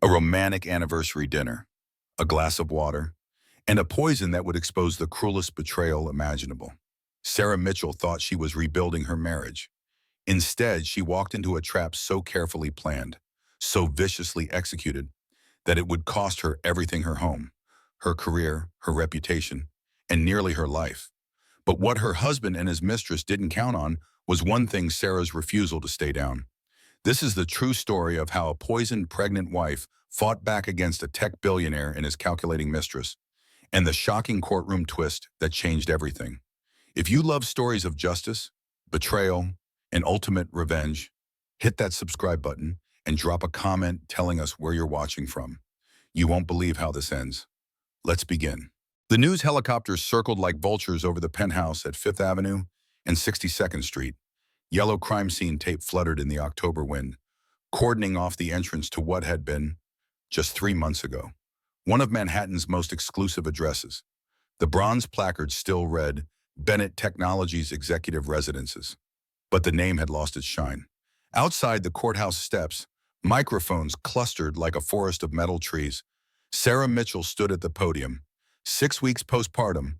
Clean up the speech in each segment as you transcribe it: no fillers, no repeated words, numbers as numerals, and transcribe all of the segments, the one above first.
a romantic anniversary dinner, a glass of water, and a poison that would expose the cruelest betrayal imaginable. Sarah Mitchell thought she was rebuilding her marriage. Instead, she walked into a trap so carefully planned, so viciously executed, that it would cost her everything: her home, her career, her reputation, and nearly her life. But what her husband and his mistress didn't count on was one thing: Sarah's refusal to stay down. This is the true story of how a poisoned pregnant wife fought back against a tech billionaire and his calculating mistress, and the shocking courtroom twist that changed everything. If you love stories of justice, betrayal, and ultimate revenge, hit that subscribe button and drop a comment telling us where you're watching from. You won't believe how this ends. Let's begin. The news helicopters circled like vultures over the penthouse at 5th Avenue and 62nd Street. Yellow crime scene tape fluttered in the October wind, cordoning off the entrance to what had been, just 3 months ago, one of Manhattan's most exclusive addresses. The bronze placard still read, Bennett Technologies Executive Residences. But the name had lost its shine. Outside the courthouse steps, microphones clustered like a forest of metal trees. Sarah Mitchell stood at the podium, 6 weeks postpartum,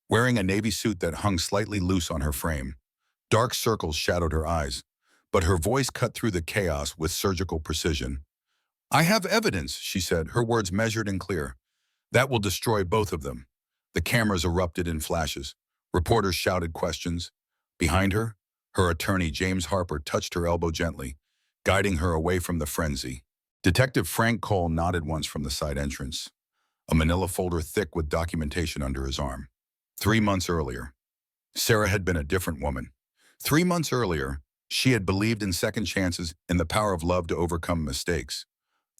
wearing a navy suit that hung slightly loose on her frame. Dark circles shadowed her eyes, but her voice cut through the chaos with surgical precision. "I have evidence," she said, her words measured and clear. "That will destroy both of them." The cameras erupted in flashes. Reporters shouted questions. Behind her, her attorney, James Harper, touched her elbow gently, guiding her away from the frenzy. Detective Frank Cole nodded once from the side entrance, a manila folder thick with documentation under his arm. 3 months earlier, Sarah had been a different woman. 3 months earlier, she had believed in second chances, in the power of love to overcome mistakes.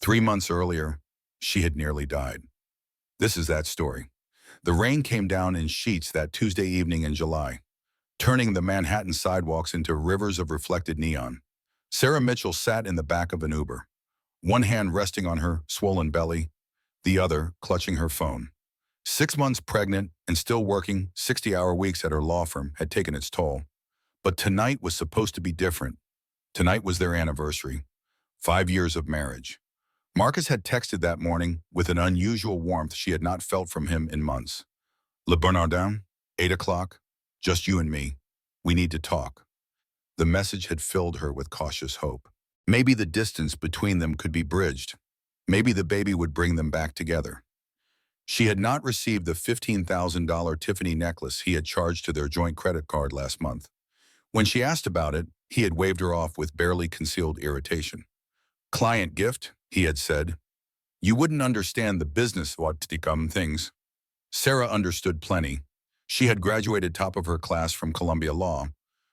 3 months earlier, she had nearly died. This is that story. The rain came down in sheets that Tuesday evening in July, turning the Manhattan sidewalks into rivers of reflected neon. Sarah Mitchell sat in the back of an Uber, one hand resting on her swollen belly, the other clutching her phone. 6 months pregnant and still working 60-hour weeks at her law firm had taken its toll. But tonight was supposed to be different. Tonight was their anniversary, 5 years of marriage. Marcus had texted that morning with an unusual warmth she had not felt from him in months. Le Bernardin, 8 o'clock, just you and me. We need to talk. The message had filled her with cautious hope. Maybe the distance between them could be bridged. Maybe the baby would bring them back together. She had not received the $15,000 Tiffany necklace he had charged to their joint credit card last month. When she asked about it, he had waved her off with barely concealed irritation. "Client gift," he had said. "You wouldn't understand the business what to come things." Sarah understood plenty. She had graduated top of her class from Columbia Law.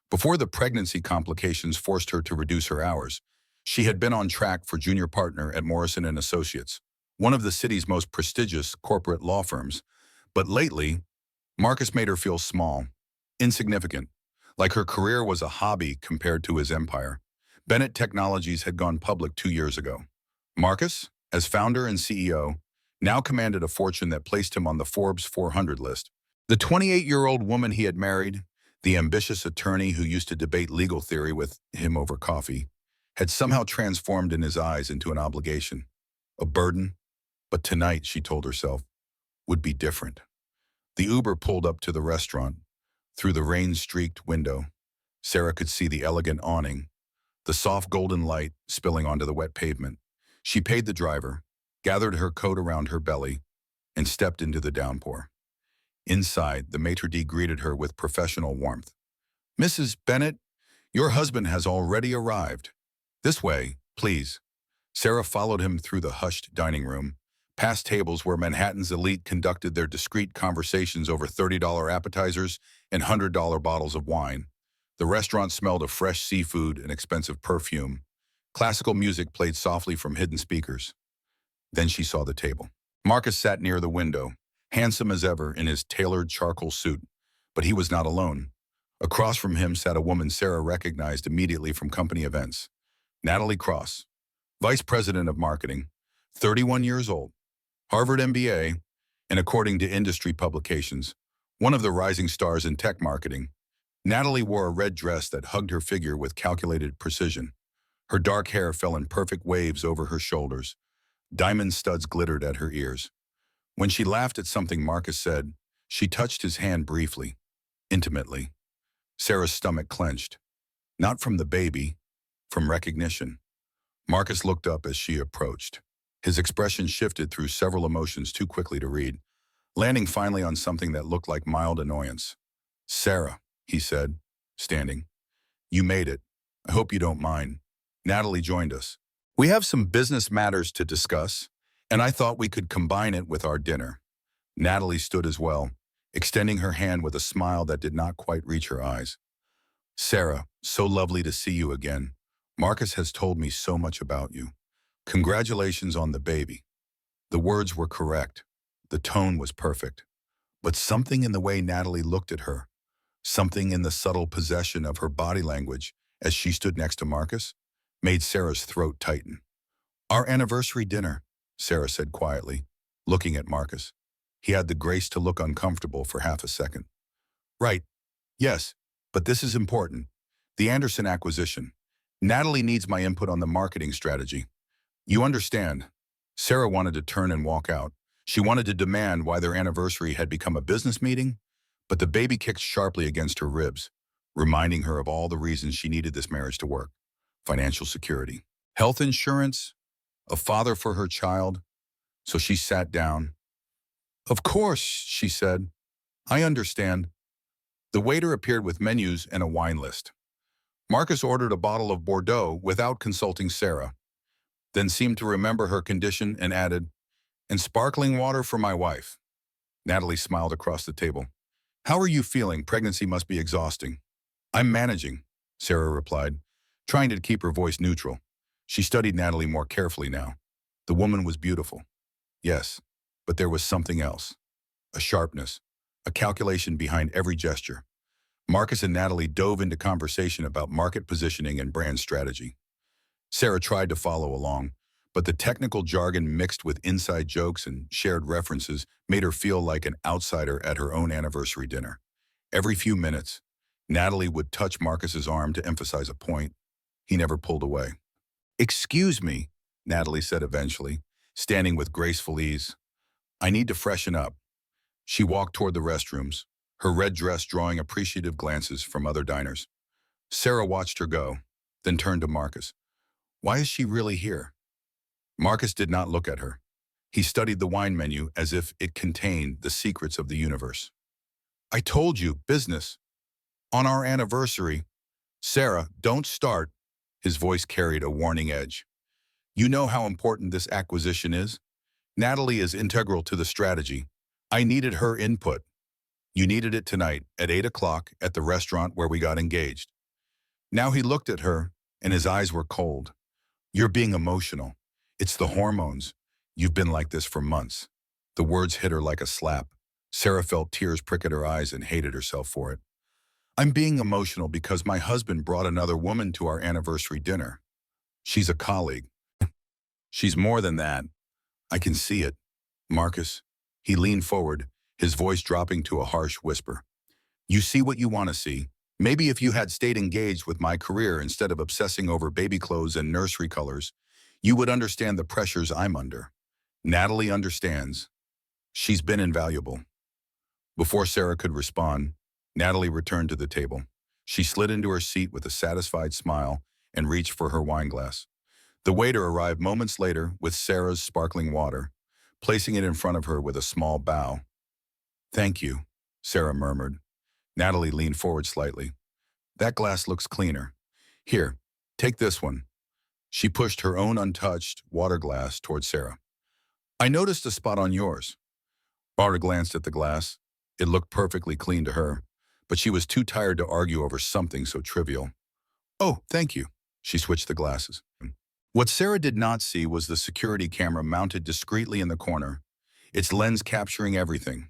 Before the pregnancy complications forced her to reduce her hours, she had been on track for junior partner at Morrison & Associates, one of the city's most prestigious corporate law firms. But lately, Marcus made her feel small, insignificant, like her career was a hobby compared to his empire. Bennett Technologies had gone public 2 years ago. Marcus, as founder and CEO, now commanded a fortune that placed him on the Forbes 400 list. The 28-year-old woman he had married, the ambitious attorney who used to debate legal theory with him over coffee, had somehow transformed in his eyes into an obligation, a burden. But tonight, she told herself, would be different. The Uber pulled up to the restaurant. Through the rain-streaked window, Sarah could see the elegant awning, the soft golden light spilling onto the wet pavement. She paid the driver, gathered her coat around her belly, and stepped into the downpour. Inside, the maitre d' greeted her with professional warmth. "Mrs. Bennett, your husband has already arrived. This way, please." Sarah followed him through the hushed dining room, past tables where Manhattan's elite conducted their discreet conversations over $30 appetizers and $100 bottles of wine. The restaurant smelled of fresh seafood and expensive perfume. Classical music played softly from hidden speakers. Then she saw the table. Marcus sat near the window, handsome as ever in his tailored charcoal suit, but he was not alone. Across from him sat a woman Sarah recognized immediately from company events. Natalie Cross, Vice President of Marketing, 31 years old, Harvard MBA, and according to industry publications, one of the rising stars in tech marketing. Natalie wore a red dress that hugged her figure with calculated precision. Her dark hair fell in perfect waves over her shoulders, Diamond studs glittered at her ears. When she laughed at something Marcus said, she touched his hand briefly, intimately. Sarah's stomach clenched. Not from the baby, from recognition. Marcus looked up as she approached. His expression shifted through several emotions too quickly to read, landing finally on something that looked like mild annoyance. "Sarah," he said, standing. "You made it. I hope you don't mind." Natalie joined us. "We have some business matters to discuss, and I thought we could combine it with our dinner." Natalie stood as well, extending her hand with a smile that did not quite reach her eyes. "Sarah, so lovely to see you again. Marcus has told me so much about you. Congratulations on the baby." The words were correct. The tone was perfect. But something in the way Natalie looked at her, something in the subtle possession of her body language as she stood next to Marcus, made Sarah's throat tighten. "Our anniversary dinner," Sarah said quietly, looking at Marcus. He had the grace to look uncomfortable for half a second. "Right. Yes, but this is important. The Anderson acquisition. Natalie needs my input on the marketing strategy. You understand." Sarah wanted to turn and walk out. She wanted to demand why their anniversary had become a business meeting, but the baby kicked sharply against her ribs, reminding her of all the reasons she needed this marriage to work. Financial security, health insurance, a father for her child. So she sat down. "Of course," she said. "I understand." The waiter appeared with menus and a wine list. Marcus ordered a bottle of Bordeaux without consulting Sarah, then seemed to remember her condition and added, "And sparkling water for my wife." Natalie smiled across the table. "How are you feeling? Pregnancy must be exhausting." "I'm managing," Sarah replied, trying to keep her voice neutral. She studied Natalie more carefully now. The woman was beautiful. Yes, but there was something else. A sharpness, a calculation behind every gesture. Marcus and Natalie dove into conversation about market positioning and brand strategy. Sarah tried to follow along, but the technical jargon mixed with inside jokes and shared references made her feel like an outsider at her own anniversary dinner. Every few minutes, Natalie would touch Marcus's arm to emphasize a point. He never pulled away. "Excuse me," Natalie said eventually, standing with graceful ease. "I need to freshen up." She walked toward the restrooms, her red dress drawing appreciative glances from other diners. Sarah watched her go, then turned to Marcus. "Why is she really here?" Marcus did not look at her. He studied the wine menu as if it contained the secrets of the universe. "I told you, business. On our anniversary." "Sarah, don't start." His voice carried a warning edge. "You know how important this acquisition is? Natalie is integral to the strategy. I needed her input. You needed it tonight at 8 o'clock at the restaurant where we got engaged." Now he looked at her, and his eyes were cold. "You're being emotional. It's the hormones. You've been like this for months." The words hit her like a slap. Sarah felt tears prick at her eyes and hated herself for it. "I'm being emotional because my husband brought another woman to our anniversary dinner. She's a colleague. She's more than that. I can see it." "Marcus." He leaned forward, his voice dropping to a harsh whisper. "You see what you want to see. Maybe if you had stayed engaged with my career instead of obsessing over baby clothes and nursery colors, you would understand the pressures I'm under. Natalie understands. She's been invaluable." Before Sarah could respond, Natalie returned to the table. She slid into her seat with a satisfied smile and reached for her wine glass. The waiter arrived moments later with Sarah's sparkling water, placing it in front of her with a small bow. "Thank you," Sarah murmured. Natalie leaned forward slightly. "That glass looks cleaner. Here, take this one." She pushed her own untouched water glass toward Sarah. "I noticed a spot on yours." Sarah glanced at the glass. It looked perfectly clean to her, but she was too tired to argue over something so trivial. "Oh, thank you." She switched the glasses. What Sarah did not see was the security camera mounted discreetly in the corner, its lens capturing everything.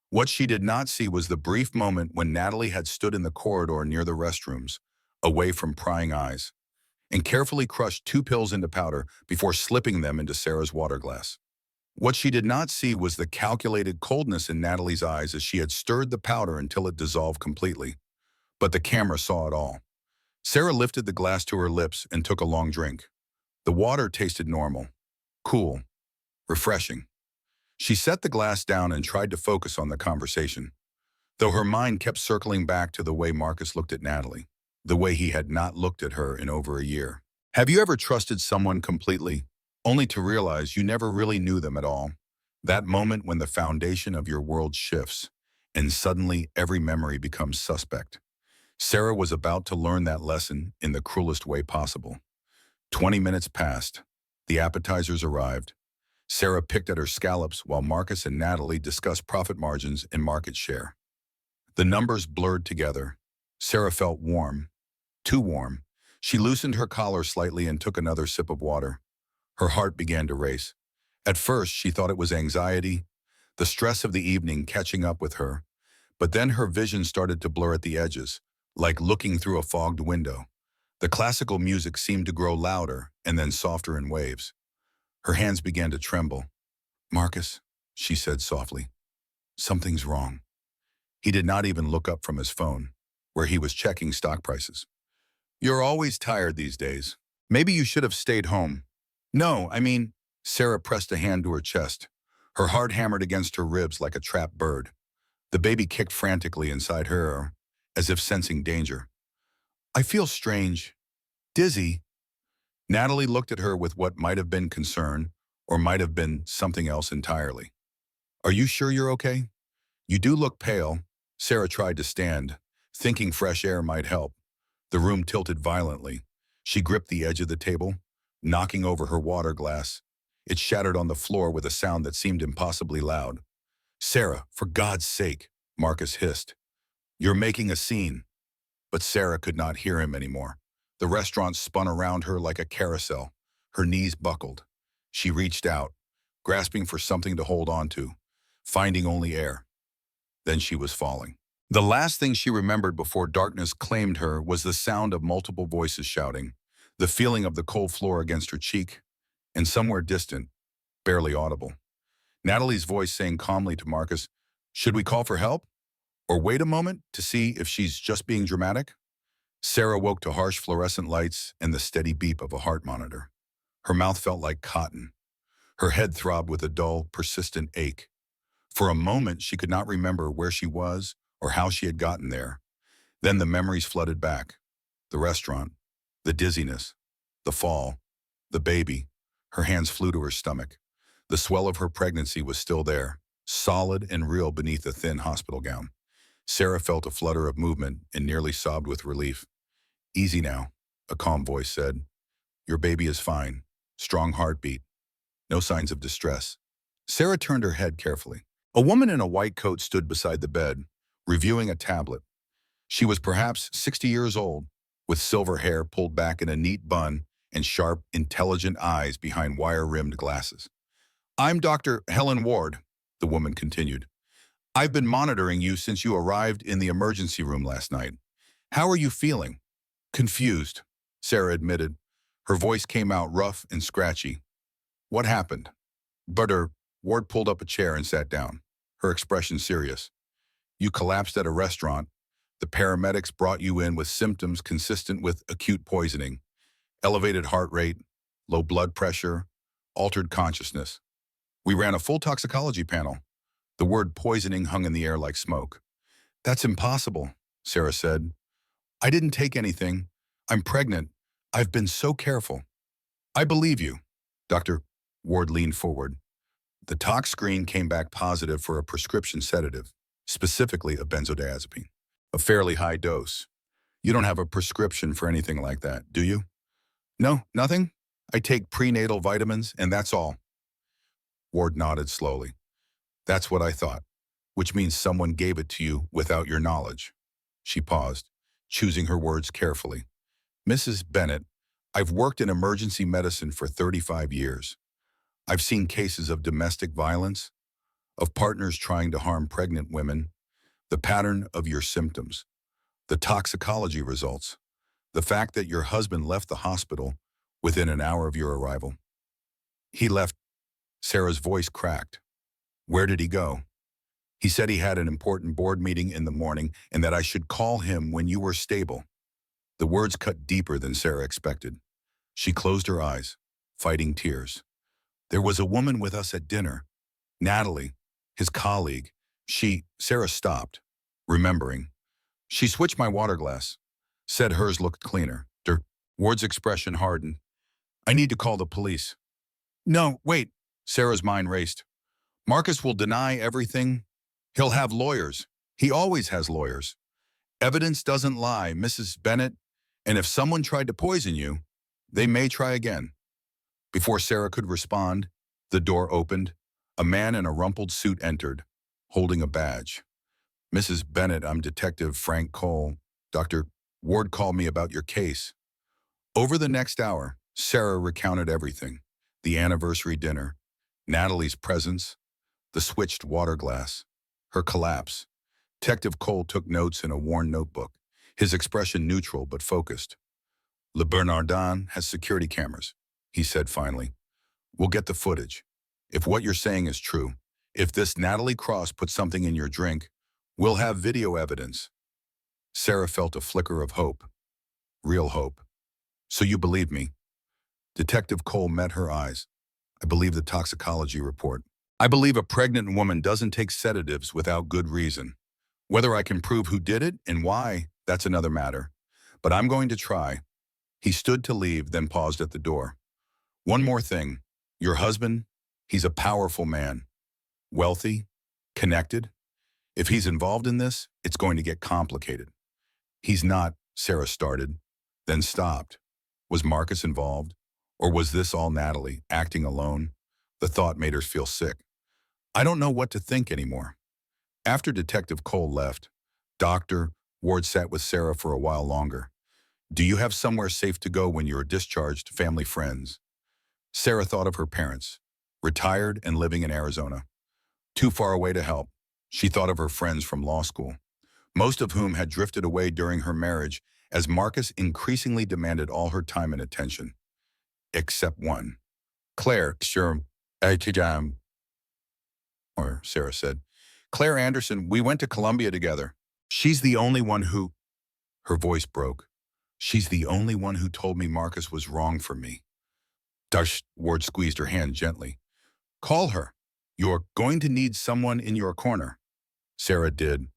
What she did not see was the brief moment when Natalie had stood in the corridor near the restrooms, away from prying eyes, and carefully crushed 2 pills into powder before slipping them into Sarah's water glass. What she did not see was the calculated coldness in Natalie's eyes as she had stirred the powder until it dissolved completely. But the camera saw it all. Sarah lifted the glass to her lips and took a long drink. The water tasted normal, cool, Refreshing. She set the glass down and tried to focus on the conversation, though her mind kept circling back to the way Marcus looked at Natalie, the way he had not looked at her in over a year. Have you ever trusted someone completely, only to realize you never really knew them at all? That moment when the foundation of your world shifts, and suddenly every memory becomes suspect. Sarah was about to learn that lesson in the cruelest way possible. 20 minutes passed. The appetizers arrived. Sarah picked at her scallops while Marcus and Natalie discussed profit margins and market share. The numbers blurred together. Sarah felt warm, too warm. She loosened her collar slightly and took another sip of water. Her heart began to race. At first, she thought it was anxiety, the stress of the evening catching up with her. But then her vision started to blur at the edges, like looking through a fogged window. The classical music seemed to grow louder and then softer in waves. Her hands began to tremble. "Marcus," she said softly, "something's wrong." He did not even look up from his phone, where he was checking stock prices. "You're always tired these days. Maybe you should have stayed home." "No, I mean," Sarah pressed a hand to her chest. Her heart hammered against her ribs like a trapped bird. The baby kicked frantically inside her, as if sensing danger. "I feel strange. Dizzy." Natalie looked at her with what might have been concern, or might have been something else entirely. "Are you sure you're okay? You do look pale." Sarah tried to stand, thinking fresh air might help. The room tilted violently. She gripped the edge of the table, knocking over her water glass. It shattered on the floor with a sound that seemed impossibly loud. "Sarah, for God's sake," Marcus hissed. "You're making a scene." But Sarah could not hear him anymore. The restaurant spun around her like a carousel. Her knees buckled. She reached out, grasping for something to hold on to, finding only air. Then she was falling. The last thing she remembered before darkness claimed her was the sound of multiple voices shouting, the feeling of the cold floor against her cheek, and somewhere distant, barely audible, Natalie's voice saying calmly to Marcus, "Should we call for help? Or wait a moment to see if she's just being dramatic?" Sarah woke to harsh fluorescent lights and the steady beep of a heart monitor. Her mouth felt like cotton. Her head throbbed with a dull, persistent ache. For a moment, she could not remember where she was or how she had gotten there. Then the memories flooded back. The restaurant, the dizziness, the fall, the baby. Her hands flew to her stomach. The swell of her pregnancy was still there, solid and real beneath a thin hospital gown. Sarah felt a flutter of movement and nearly sobbed with relief. "Easy now," a calm voice said. "Your baby is fine. Strong heartbeat. No signs of distress." Sarah turned her head carefully. A woman in a white coat stood beside the bed, reviewing a tablet. She was perhaps 60 years old, with silver hair pulled back in a neat bun and sharp, intelligent eyes behind wire-rimmed glasses. "I'm Dr. Helen Ward," the woman continued. "I've been monitoring you since you arrived in the emergency room last night. How are you feeling?" "Confused," Sarah admitted. Her voice came out rough and scratchy. "What happened?" "Butter." Ward pulled up a chair and sat down, her expression serious. "You collapsed at a restaurant. The paramedics brought you in with symptoms consistent with acute poisoning. Elevated heart rate, low blood pressure, altered consciousness. We ran a full toxicology panel." The word poisoning hung in the air like smoke. "That's impossible," Sarah said. "I didn't take anything. I'm pregnant. I've been so careful." "I believe you." Dr. Ward leaned forward. The tox screen came back positive for a prescription sedative, specifically a benzodiazepine. A fairly high dose. "You don't have a prescription for anything like that, do you?" "No, nothing. I take prenatal vitamins, and that's all." Ward nodded slowly. "That's what I thought, which means someone gave it to you without your knowledge." She paused, choosing her words carefully. "Mrs. Bennett, I've worked in emergency medicine for 35 years. I've seen cases of domestic violence, of partners trying to harm pregnant women, the pattern of your symptoms, the toxicology results, the fact that your husband left the hospital within an hour of your arrival." "He left." Sarah's voice cracked. "Where did he go?" "He said he had an important board meeting in the morning and that I should call him when you were stable." The words cut deeper than Sarah expected. She closed her eyes, fighting tears. There was a woman with us at dinner, Natalie, his colleague. Sarah stopped, remembering. She switched my water glass, said hers looked cleaner. Ward's expression hardened. I need to call the police. No, wait. Sarah's mind raced. Marcus will deny everything. He'll have lawyers. He always has lawyers. Evidence doesn't lie, Mrs. Bennett. And if someone tried to poison you, they may try again. Before Sarah could respond, the door opened. A man in a rumpled suit entered, holding a badge. Mrs. Bennett, I'm Detective Frank Cole. Dr. Ward called me about your case. Over the next hour, Sarah recounted everything. The anniversary dinner, Natalie's presence, the switched water glass, her collapse. Detective Cole took notes in a worn notebook, his expression neutral but focused. Le Bernardin has security cameras, he said finally. We'll get the footage. If what you're saying is true, if this Natalie Cross put something in your drink, we'll have video evidence. Sarah felt a flicker of hope. Real hope. So you believe me? Detective Cole met her eyes. I believe the toxicology report. I believe a pregnant woman doesn't take sedatives without good reason. Whether I can prove who did it and why, that's another matter. But I'm going to try. He stood to leave, then paused at the door. One more thing. Your husband, he's a powerful man. Wealthy, connected. If he's involved in this, it's going to get complicated. He's not, Sarah started, then stopped. Was Marcus involved? Or was this all Natalie, acting alone? The thought made her feel sick. I don't know what to think anymore. After Detective Cole left, Dr. Ward sat with Sarah for a while longer. Do you have somewhere safe to go when you're discharged, family, friends? Sarah thought of her parents, retired and living in Arizona. Too far away to help. She thought of her friends from law school, most of whom had drifted away during her marriage as Marcus increasingly demanded all her time and attention. Except one. Claire, sure, or Sarah said. Claire Anderson, we went to Columbia together. She's the only one who... Her voice broke. She's the only one who told me Marcus was wrong for me. Ward squeezed her hand gently. Call her. You're going to need someone in your corner. Sarah did.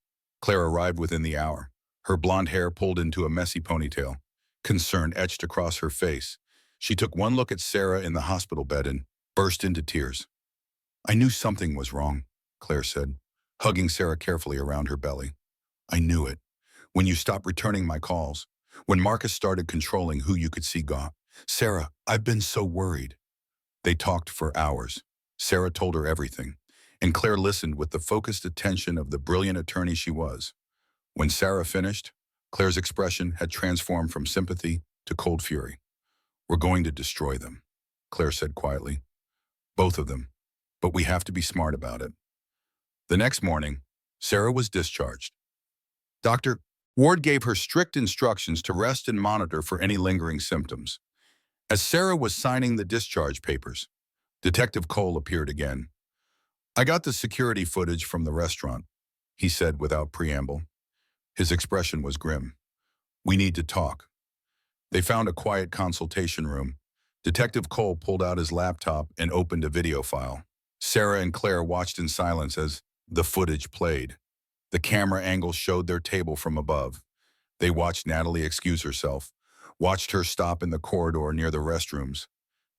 Claire arrived within the hour, her blonde hair pulled into a messy ponytail. Concern etched across her face. She took one look at Sarah in the hospital bed and burst into tears. I knew something was wrong, Claire said, hugging Sarah carefully around her belly. I knew it. When you stopped returning my calls, when Marcus started controlling who you could see go. Sarah, I've been so worried. They talked for hours. Sarah told her everything, and Claire listened with the focused attention of the brilliant attorney she was. When Sarah finished, Claire's expression had transformed from sympathy to cold fury. We're going to destroy them, Claire said quietly. Both of them. But we have to be smart about it. The next morning, Sarah was discharged. Dr. Ward gave her strict instructions to rest and monitor for any lingering symptoms. As Sarah was signing the discharge papers, Detective Cole appeared again. I got the security footage from the restaurant, he said without preamble. His expression was grim. We need to talk. They found a quiet consultation room. Detective Cole pulled out his laptop and opened a video file. Sarah and Claire watched in silence as the footage played. The camera angle showed their table from above. They watched Natalie excuse herself, watched her stop in the corridor near the restrooms.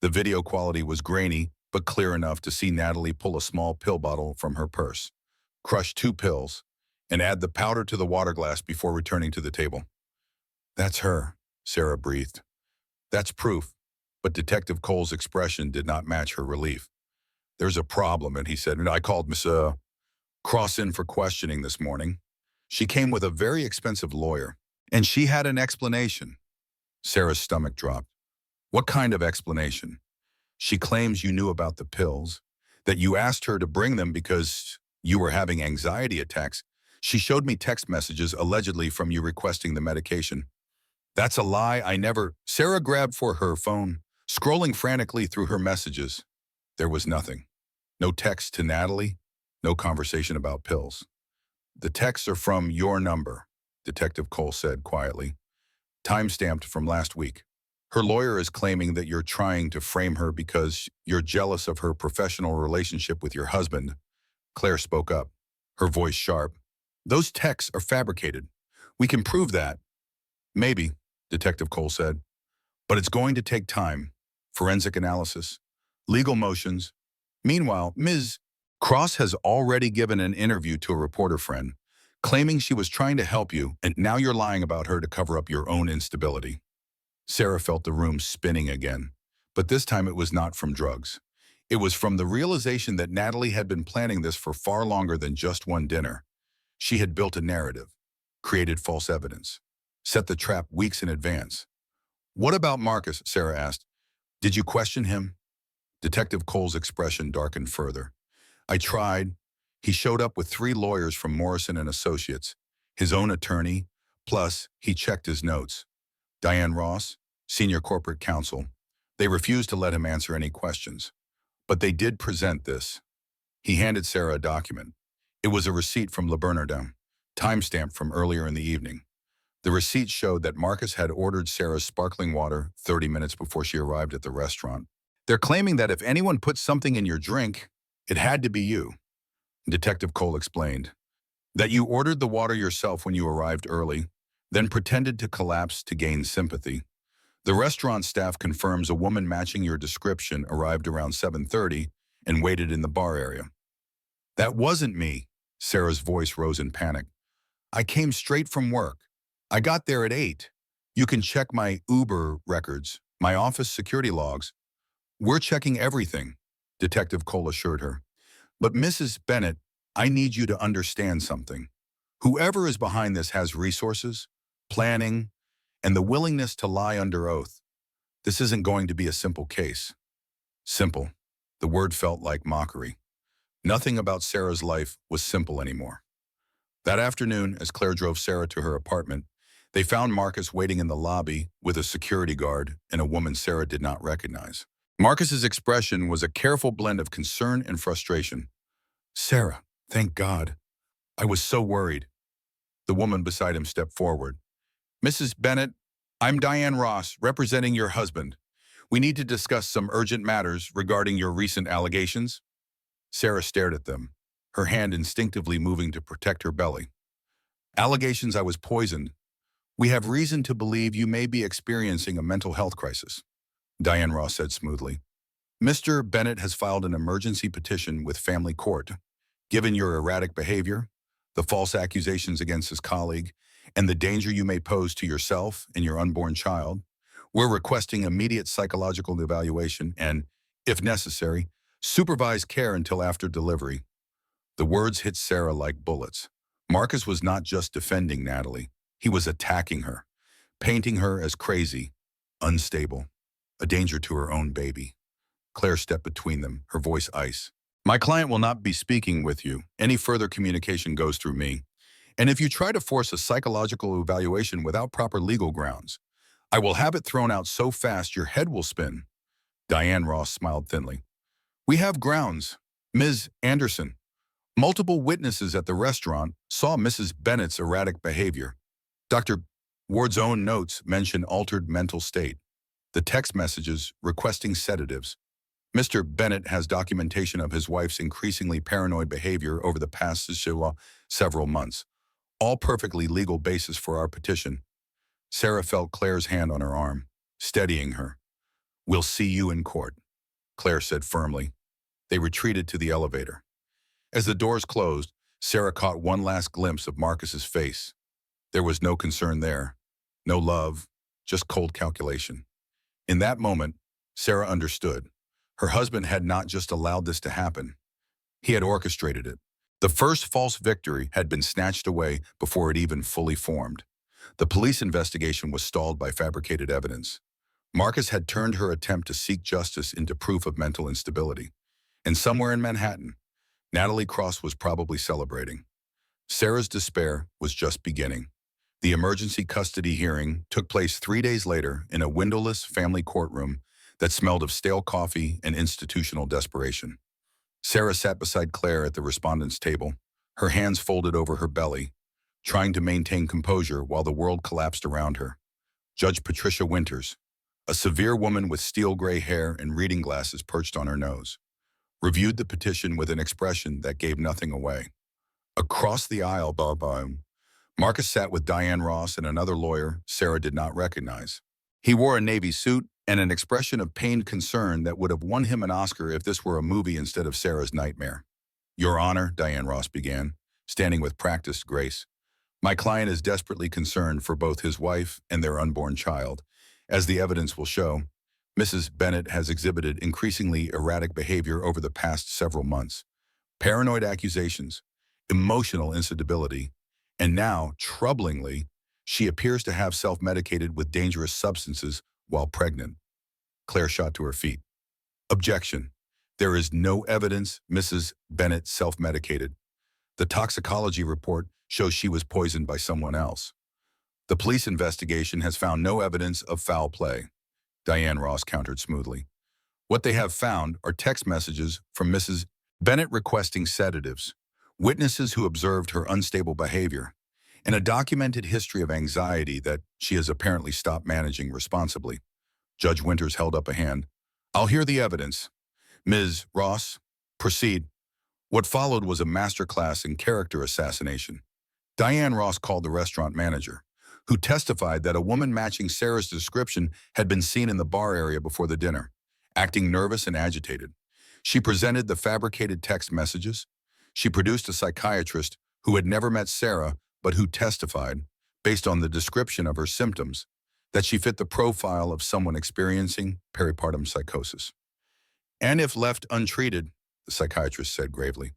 The video quality was grainy, but clear enough to see Natalie pull a small pill bottle from her purse, crush 2 pills, and add the powder to the water glass before returning to the table. That's her, Sarah breathed. That's proof, but Detective Cole's expression did not match her relief. There's a problem, and he said, and I called Miss Cross in for questioning this morning. She came with a very expensive lawyer, and she had an explanation. Sarah's stomach dropped. What kind of explanation? She claims you knew about the pills, that you asked her to bring them because you were having anxiety attacks. She showed me text messages allegedly from you requesting the medication. That's a lie. I never... Sarah grabbed for her phone, scrolling frantically through her messages. There was nothing. No text to Natalie, no conversation about pills. The texts are from your number, Detective Cole said quietly. Time-stamped from last week. Her lawyer is claiming that you're trying to frame her because you're jealous of her professional relationship with your husband. Claire spoke up, her voice sharp. Those texts are fabricated. We can prove that. Maybe, Detective Cole said. But it's going to take time. Forensic analysis, legal motions. Meanwhile, Ms. Cross has already given an interview to a reporter friend, claiming she was trying to help you, and now you're lying about her to cover up your own instability. Sarah felt the room spinning again, but this time it was not from drugs. It was from the realization that Natalie had been planning this for far longer than just one dinner. She had built a narrative, created false evidence, set the trap weeks in advance. What about Marcus? Sarah asked. Did you question him? Detective Cole's expression darkened further. I tried. He showed up with 3 lawyers from Morrison and Associates, his own attorney, plus he checked his notes. Diane Ross, senior corporate counsel. They refused to let him answer any questions. But they did present this. He handed Sarah a document. It was a receipt from Le Bernardin, timestamped from earlier in the evening. The receipt showed that Marcus had ordered Sarah's sparkling water 30 minutes before she arrived at the restaurant. They're claiming that if anyone put something in your drink, it had to be you. Detective Cole explained that you ordered the water yourself when you arrived early, then pretended to collapse to gain sympathy. The restaurant staff confirms a woman matching your description arrived around 7:30 and waited in the bar area. That wasn't me. Sarah's voice rose in panic. I came straight from work. I got there at 8. You can check my Uber records, my office security logs. We're checking everything, Detective Cole assured her. But Mrs. Bennett, I need you to understand something. Whoever is behind this has resources, planning, and the willingness to lie under oath. This isn't going to be a simple case. Simple. The word felt like mockery. Nothing about Sarah's life was simple anymore. That afternoon, as Claire drove Sarah to her apartment, they found Marcus waiting in the lobby with a security guard and a woman Sarah did not recognize. Marcus's expression was a careful blend of concern and frustration. Sarah, thank God. I was so worried. The woman beside him stepped forward. Mrs. Bennett, I'm Diane Ross, representing your husband. We need to discuss some urgent matters regarding your recent allegations. Sarah stared at them, her hand instinctively moving to protect her belly. Allegations I was poisoned. We have reason to believe you may be experiencing a mental health crisis, Diane Ross said smoothly. Mr. Bennett has filed an emergency petition with family court. Given your erratic behavior, the false accusations against his colleague, and the danger you may pose to yourself and your unborn child, we're requesting immediate psychological evaluation and, if necessary, supervised care until after delivery. The words hit Sarah like bullets. Marcus was not just defending Natalie. He was attacking her, painting her as crazy, unstable, a danger to her own baby. Claire stepped between them, her voice ice. My client will not be speaking with you. Any further communication goes through me. And if you try to force a psychological evaluation without proper legal grounds, I will have it thrown out so fast your head will spin. Diane Ross smiled thinly. We have grounds. Ms. Anderson, multiple witnesses at the restaurant saw Mrs. Bennett's erratic behavior. Dr. Ward's own notes mention altered mental state. The text messages requesting sedatives. Mr. Bennett has documentation of his wife's increasingly paranoid behavior over the past several months. All perfectly legal basis for our petition. Sarah felt Claire's hand on her arm, steadying her. We'll see you in court, Claire said firmly. They retreated to the elevator. As the doors closed, Sarah caught one last glimpse of Marcus's face. There was no concern there, no love, just cold calculation. In that moment, Sarah understood. Her husband had not just allowed this to happen. He had orchestrated it. The first false victory had been snatched away before it even fully formed. The police investigation was stalled by fabricated evidence. Marcus had turned her attempt to seek justice into proof of mental instability. And somewhere in Manhattan, Natalie Cross was probably celebrating. Sarah's despair was just beginning. The emergency custody hearing took place 3 days later in a windowless family courtroom that smelled of stale coffee and institutional desperation. Sarah sat beside Claire at the respondent's table, her hands folded over her belly, trying to maintain composure while the world collapsed around her. Judge Patricia Winters, A severe woman with steel gray hair and reading glasses perched on her nose, reviewed the petition with an expression that gave nothing away. Across the aisle, Marcus sat with Diane Ross and another lawyer Sarah did not recognize. He wore a navy suit and an expression of pained concern that would have won him an Oscar if this were a movie instead of Sarah's nightmare. "Your Honor," Diane Ross began, standing with practiced grace, "my client is desperately concerned for both his wife and their unborn child. As the evidence will show, Mrs. Bennett has exhibited increasingly erratic behavior over the past several months. Paranoid accusations, emotional instability, and now, troublingly, she appears to have self-medicated with dangerous substances while pregnant." Claire shot to her feet. "Objection. There is no evidence Mrs. Bennett self-medicated. The toxicology report shows she was poisoned by someone else. The police investigation has found no evidence of foul play," Diane Ross countered smoothly. "What they have found are text messages from Mrs. Bennett requesting sedatives, witnesses who observed her unstable behavior, and a documented history of anxiety that she has apparently stopped managing responsibly." Judge Winters held up a hand. "I'll hear the evidence. Ms. Ross, proceed." What followed was a masterclass in character assassination. Diane Ross called the restaurant manager, who testified that a woman matching Sarah's description had been seen in the bar area before the dinner, acting nervous and agitated. She presented the fabricated text messages. She produced a psychiatrist who had never met Sarah but who testified, based on the description of her symptoms, that she fit the profile of someone experiencing peripartum psychosis. "And if left untreated," the psychiatrist said gravely,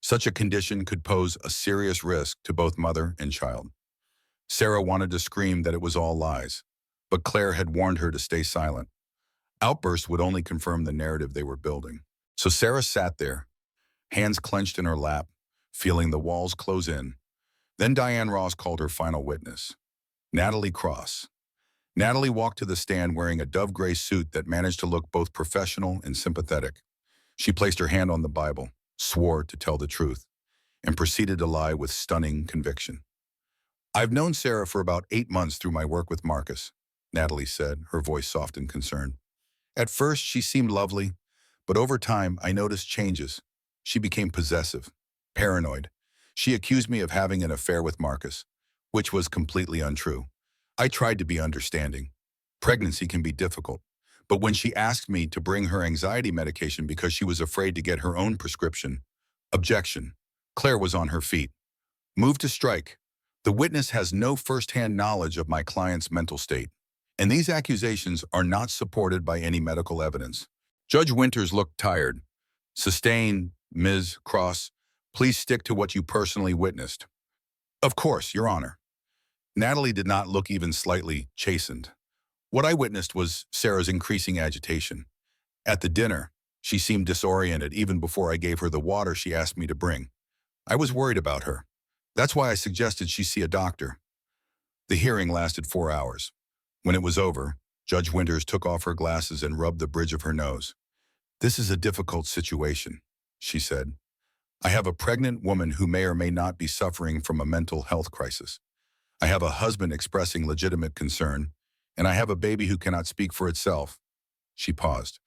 "such a condition could pose a serious risk to both mother and child." Sarah wanted to scream that it was all lies, but Claire had warned her to stay silent. Outbursts would only confirm the narrative they were building. So Sarah sat there, hands clenched in her lap, feeling the walls close in. Then Diane Ross called her final witness, Natalie Cross. Natalie walked to the stand wearing a dove gray suit that managed to look both professional and sympathetic. She placed her hand on the Bible, swore to tell the truth, and proceeded to lie with stunning conviction. "I've known Sarah for about 8 months through my work with Marcus," Natalie said, her voice soft and concerned. "At first, she seemed lovely, but over time, I noticed changes. She became possessive, paranoid. She accused me of having an affair with Marcus, which was completely untrue. I tried to be understanding. Pregnancy can be difficult, but when she asked me to bring her anxiety medication because she was afraid to get her own prescription, objection." Claire was on her feet. "Move to strike. The witness has no first-hand knowledge of my client's mental state, and these accusations are not supported by any medical evidence." Judge Winters looked tired. "Sustained, Ms. Cross. Please stick to what you personally witnessed." "Of course, Your Honor." Natalie did not look even slightly chastened. "What I witnessed was Sarah's increasing agitation. At the dinner, she seemed disoriented even before I gave her the water she asked me to bring. I was worried about her. That's why I suggested she see a doctor." The hearing lasted 4 hours. When it was over, Judge Winters took off her glasses and rubbed the bridge of her nose. "This is a difficult situation," she said. "I have a pregnant woman who may or may not be suffering from a mental health crisis. I have a husband expressing legitimate concern, and I have a baby who cannot speak for itself." She paused.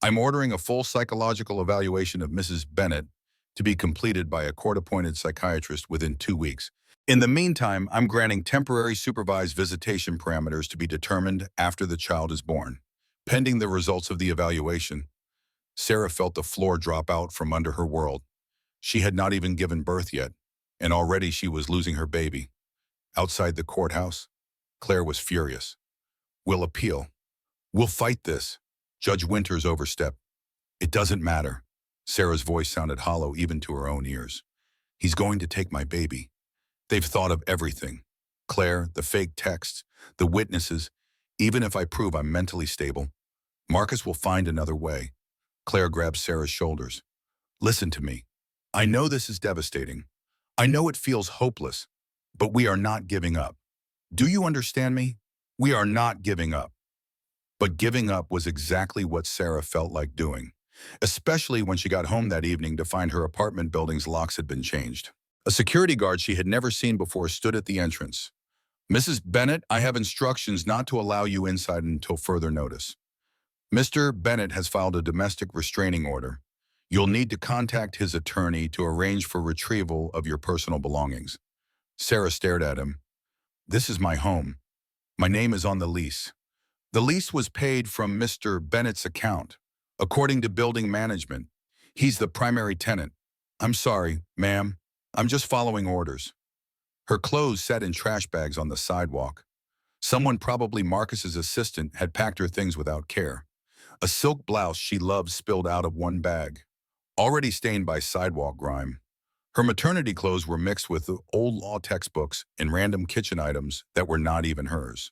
"I'm ordering a full psychological evaluation of Mrs. Bennett to be completed by a court-appointed psychiatrist within 2 weeks. In the meantime, I'm granting temporary supervised visitation parameters to be determined after the child is born. Pending the results of the evaluation." Sarah felt the floor drop out from under her world. She had not even given birth yet, and already she was losing her baby. Outside the courthouse, Claire was furious. "We'll appeal. We'll fight this." Judge Winters overstepped. "It doesn't matter." Sarah's voice sounded hollow even to her own ears. "He's going to take my baby. They've thought of everything. Claire, the fake texts, the witnesses. Even if I prove I'm mentally stable, Marcus will find another way." Claire grabbed Sarah's shoulders. "Listen to me. I know this is devastating. I know it feels hopeless, but we are not giving up. Do you understand me? We are not giving up." But giving up was exactly what Sarah felt like doing, especially when she got home that evening to find her apartment building's locks had been changed. A security guard she had never seen before stood at the entrance. Mrs. Bennett, I have instructions not to allow you inside until further notice. Mr. Bennett has filed a domestic restraining order. You'll need to contact his attorney to arrange for retrieval of your personal belongings. Sarah stared at him. This is my home. My name is on the lease. The lease was paid from Mr. Bennett's account. According to building management, he's the primary tenant. I'm sorry, ma'am. I'm just following orders. Her clothes sat in trash bags on the sidewalk. Someone, probably Marcus's assistant, had packed her things without care. A silk blouse she loved spilled out of one bag, already stained by sidewalk grime. Her maternity clothes were mixed with old law textbooks and random kitchen items that were not even hers.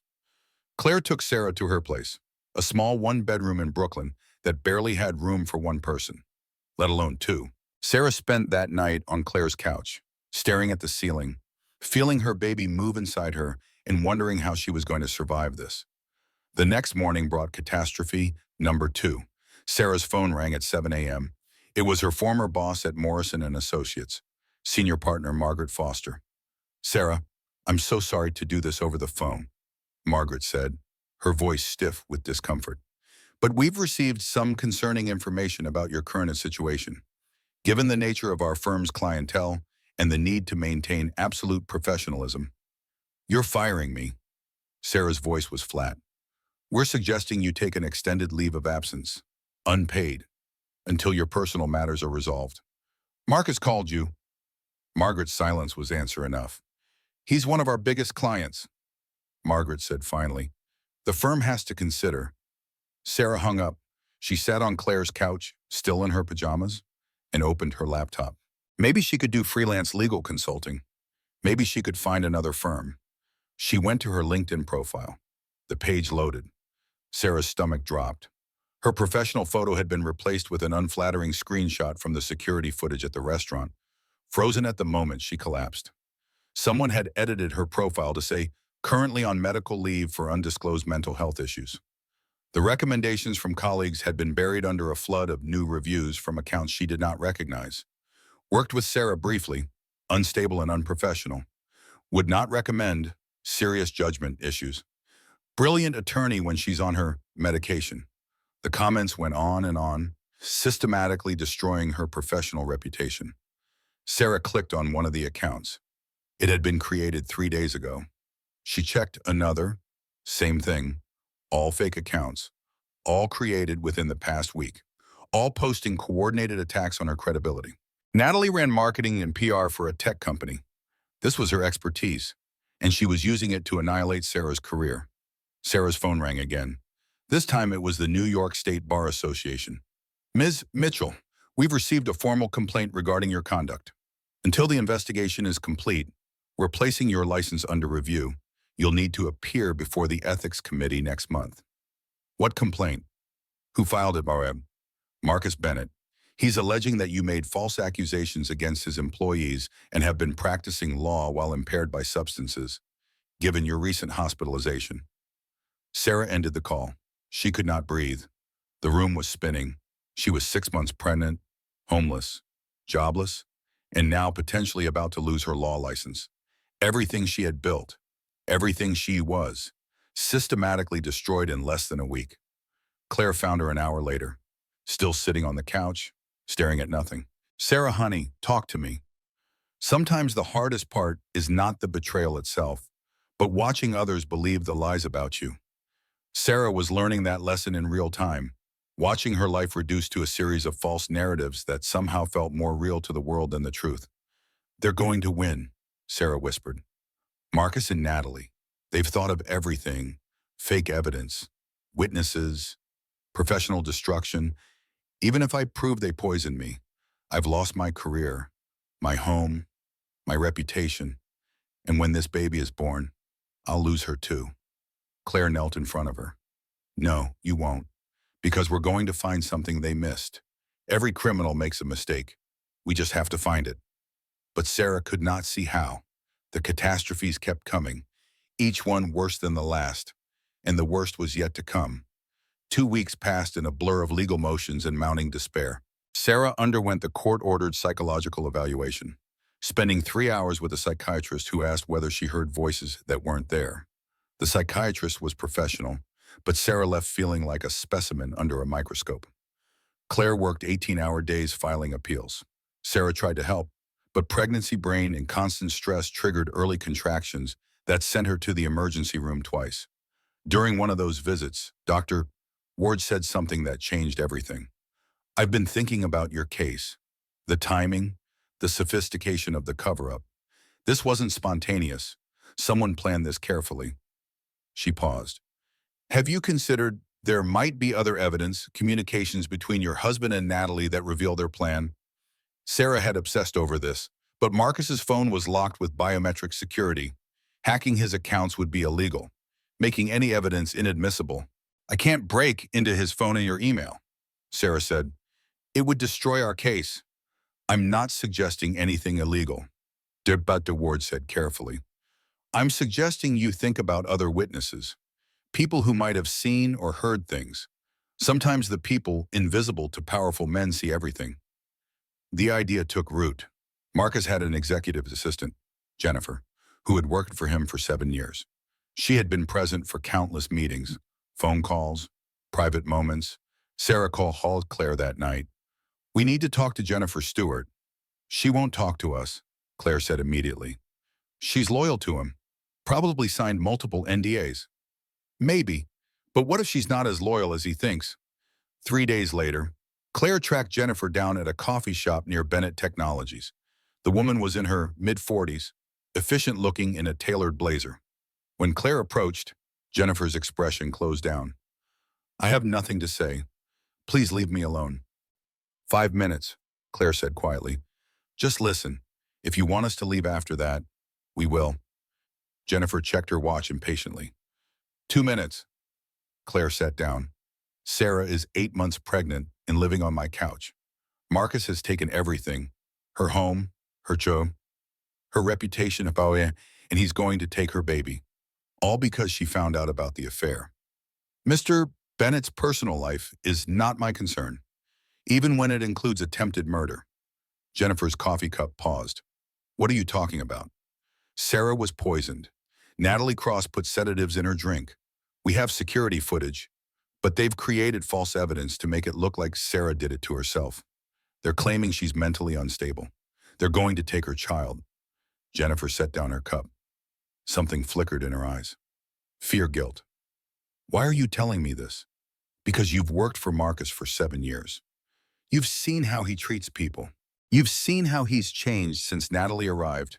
Claire took Sarah to her place, a small one-bedroom in Brooklyn that barely had room for one person, let alone two. Sarah spent that night on Claire's couch, staring at the ceiling, feeling her baby move inside her and wondering how she was going to survive this. The next morning brought catastrophe number 2. Sarah's phone rang at 7 a.m. It was her former boss at Morrison & Associates, senior partner Margaret Foster. Sarah, I'm so sorry to do this over the phone, Margaret said, her voice stiff with discomfort. But we've received some concerning information about your current situation. Given the nature of our firm's clientele and the need to maintain absolute professionalism, you're firing me. Sarah's voice was flat. We're suggesting you take an extended leave of absence, unpaid, until your personal matters are resolved. Marcus called you. Margaret's silence was answer enough. He's one of our biggest clients, Margaret said finally. The firm has to consider. Sarah hung up. She sat on Claire's couch, still in her pajamas, and opened her laptop. Maybe she could do freelance legal consulting. Maybe she could find another firm. She went to her LinkedIn profile. The page loaded. Sarah's stomach dropped. Her professional photo had been replaced with an unflattering screenshot from the security footage at the restaurant. Frozen at the moment, she collapsed. Someone had edited her profile to say, currently on medical leave for undisclosed mental health issues. The recommendations from colleagues had been buried under a flood of new reviews from accounts she did not recognize. Worked with Sarah briefly, unstable and unprofessional. Would not recommend, serious judgment issues. Brilliant attorney when she's on her medication. The comments went on, systematically destroying her professional reputation. Sarah clicked on one of the accounts. It had been created 3 days ago. She checked another, same thing, all fake accounts, all created within the past week, all posting coordinated attacks on her credibility. Natalie ran marketing and PR for a tech company. This was her expertise, and she was using it to annihilate Sarah's career. Sarah's phone rang again. This time it was the New York State Bar Association. Ms. Mitchell, we've received a formal complaint regarding your conduct. Until the investigation is complete, we're placing your license under review. You'll need to appear before the Ethics Committee next month. What complaint? Who filed it, Barab? Marcus Bennett. He's alleging that you made false accusations against his employees and have been practicing law while impaired by substances, given your recent hospitalization. Sarah ended the call. She could not breathe. The room was spinning. She was 6 months pregnant, homeless, jobless, and now potentially about to lose her law license. Everything she had built, everything she was, systematically destroyed in less than a week. Claire found her an hour later, still sitting on the couch, staring at nothing. Sarah, honey, talk to me. Sometimes the hardest part is not the betrayal itself, but watching others believe the lies about you. Sarah was learning that lesson in real time, watching her life reduced to a series of false narratives that somehow felt more real to the world than the truth. They're going to win, Sarah whispered. Marcus and Natalie, they've thought of everything, fake evidence, witnesses, professional destruction. Even if I prove they poisoned me, I've lost my career, my home, my reputation, and when this baby is born, I'll lose her too. Claire knelt in front of her. No, you won't, because we're going to find something they missed. Every criminal makes a mistake. We just have to find it. But Sarah could not see how. The catastrophes kept coming, each one worse than the last, and the worst was yet to come. 2 weeks passed in a blur of legal motions and mounting despair. Sarah underwent the court-ordered psychological evaluation. spending 3 hours with a psychiatrist who asked whether she heard voices that weren't there. The psychiatrist was professional, but Sarah left feeling like a specimen under a microscope. Claire worked 18-hour days filing appeals. Sarah tried to help, but pregnancy brain and constant stress triggered early contractions that sent her to the emergency room twice. During one of those visits, Dr. Ward said something that changed everything. "I've been thinking about your case. The timing, the sophistication of the cover-up. This wasn't spontaneous. Someone planned this carefully." She paused. "Have you considered there might be other evidence, communications between your husband and Natalie that reveal their plan?" Sarah had obsessed over this, but Marcus's phone was locked with biometric security. Hacking his accounts would be illegal, making any evidence inadmissible. "I can't break into his phone and your email," Sarah said. "It would destroy our case." "I'm not suggesting anything illegal," but Ward said carefully. "I'm suggesting you think about other witnesses, people who might have seen or heard things. Sometimes the people invisible to powerful men see everything." The idea took root. Marcus had an executive assistant, Jennifer, who had worked for him for 7 years. She had been present for countless meetings, phone calls, private moments. Sarah called Claire that night. "We need to talk to Jennifer Stewart." "She won't talk to us," Claire said immediately. "She's loyal to him. Probably signed multiple NDAs." "Maybe, but what if she's not as loyal as he thinks?" 3 days later, Claire tracked Jennifer down at a coffee shop near Bennett Technologies. The woman was in her mid-40s, efficient-looking in a tailored blazer. When Claire approached, Jennifer's expression closed down. "I have nothing to say. Please leave me alone." "5 minutes," Claire said quietly. "Just listen. If you want us to leave after that, we will." Jennifer checked her watch impatiently. 2 minutes. Claire sat down. "Sarah is 8 months pregnant and living on my couch. Marcus has taken everything, her home, her job, her reputation, and he's going to take her baby. All because she found out about the affair. Mr. Bennett's personal life is not my concern, even when it includes attempted murder." Jennifer's coffee cup paused. "What are you talking about?" "Sarah was poisoned. Natalie Cross put sedatives in her drink. We have security footage, but they've created false evidence to make it look like Sarah did it to herself. They're claiming she's mentally unstable. They're going to take her child." Jennifer set down her cup. Something flickered in her eyes. Fear, guilt. "Why are you telling me this?" "Because you've worked for Marcus for 7 years. You've seen how he treats people. You've seen how he's changed since Natalie arrived,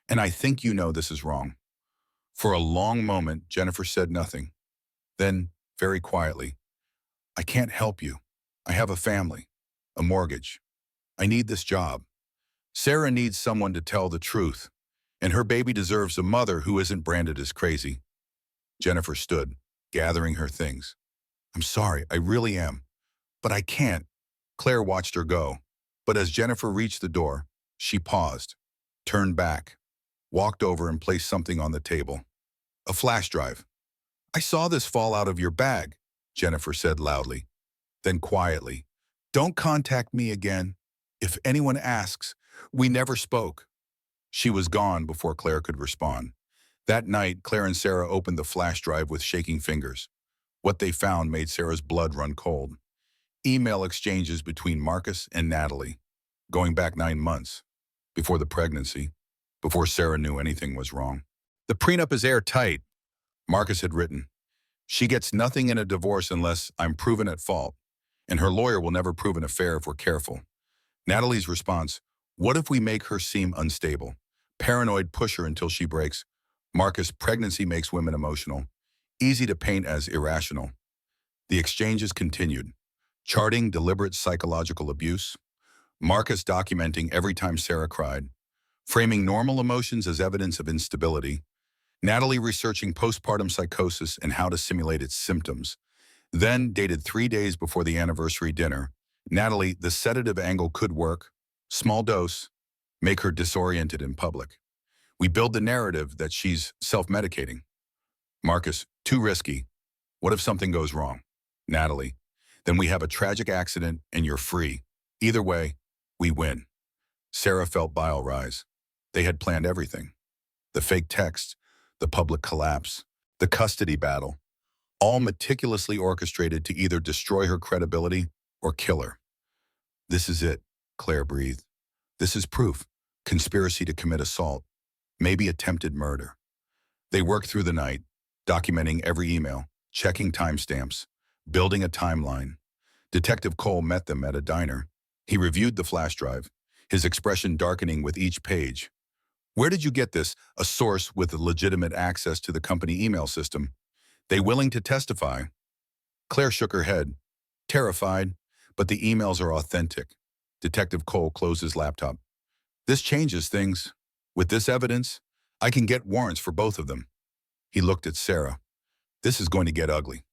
and I think you know this is wrong." For a long moment, Jennifer said nothing. Then, very quietly, "I can't help you. I have a family, a mortgage. I need this job. Sarah needs someone to tell the truth, and her baby deserves a mother who isn't branded as crazy." Jennifer stood, gathering her things. "I'm sorry, I really am. But I can't." Claire watched her go, but as Jennifer reached the door, she paused, turned back, walked over and placed something on the table. A flash drive. "I saw this fall out of your bag," Jennifer said loudly. Then quietly, "Don't contact me again. If anyone asks, we never spoke." She was gone before Claire could respond. That night, Claire and Sarah opened the flash drive with shaking fingers. What they found made Sarah's blood run cold. Email exchanges between Marcus and Natalie, going back 9 months, before the pregnancy, before Sarah knew anything was wrong. "The prenup is airtight," Marcus had written. "She gets nothing in a divorce unless I'm proven at fault, and her lawyer will never prove an affair if we're careful." Natalie's response, "What if we make her seem unstable? Paranoid, push her until she breaks." Marcus, "Pregnancy makes women emotional. Easy to paint as irrational." The exchanges continued, charting deliberate psychological abuse, Marcus documenting every time Sarah cried, framing normal emotions as evidence of instability, Natalie researching postpartum psychosis and how to simulate its symptoms. Then, dated 3 days before the anniversary dinner, Natalie, "The sedative angle could work. Small dose. Make her disoriented in public. We build the narrative that she's self-medicating." Marcus, "Too risky. What if something goes wrong?" Natalie, "Then we have a tragic accident and you're free. Either way, we win." Sarah felt bile rise. They had planned everything. The fake text, the public collapse, the custody battle, all meticulously orchestrated to either destroy her credibility or kill her. This is it, Claire breathed. This is proof. Conspiracy to commit assault, maybe attempted murder. They worked through the night, documenting every email, checking timestamps, building a timeline. Detective Cole met them at a diner. He reviewed the flash drive, his expression darkening with each page. Where did you get this? A source with legitimate access to the company email system. They willing to testify? Claire shook her head, terrified, but the emails are authentic. Detective Cole closed his laptop. This changes things. With this evidence, I can get warrants for both of them. He looked at Sarah. This is going to get ugly.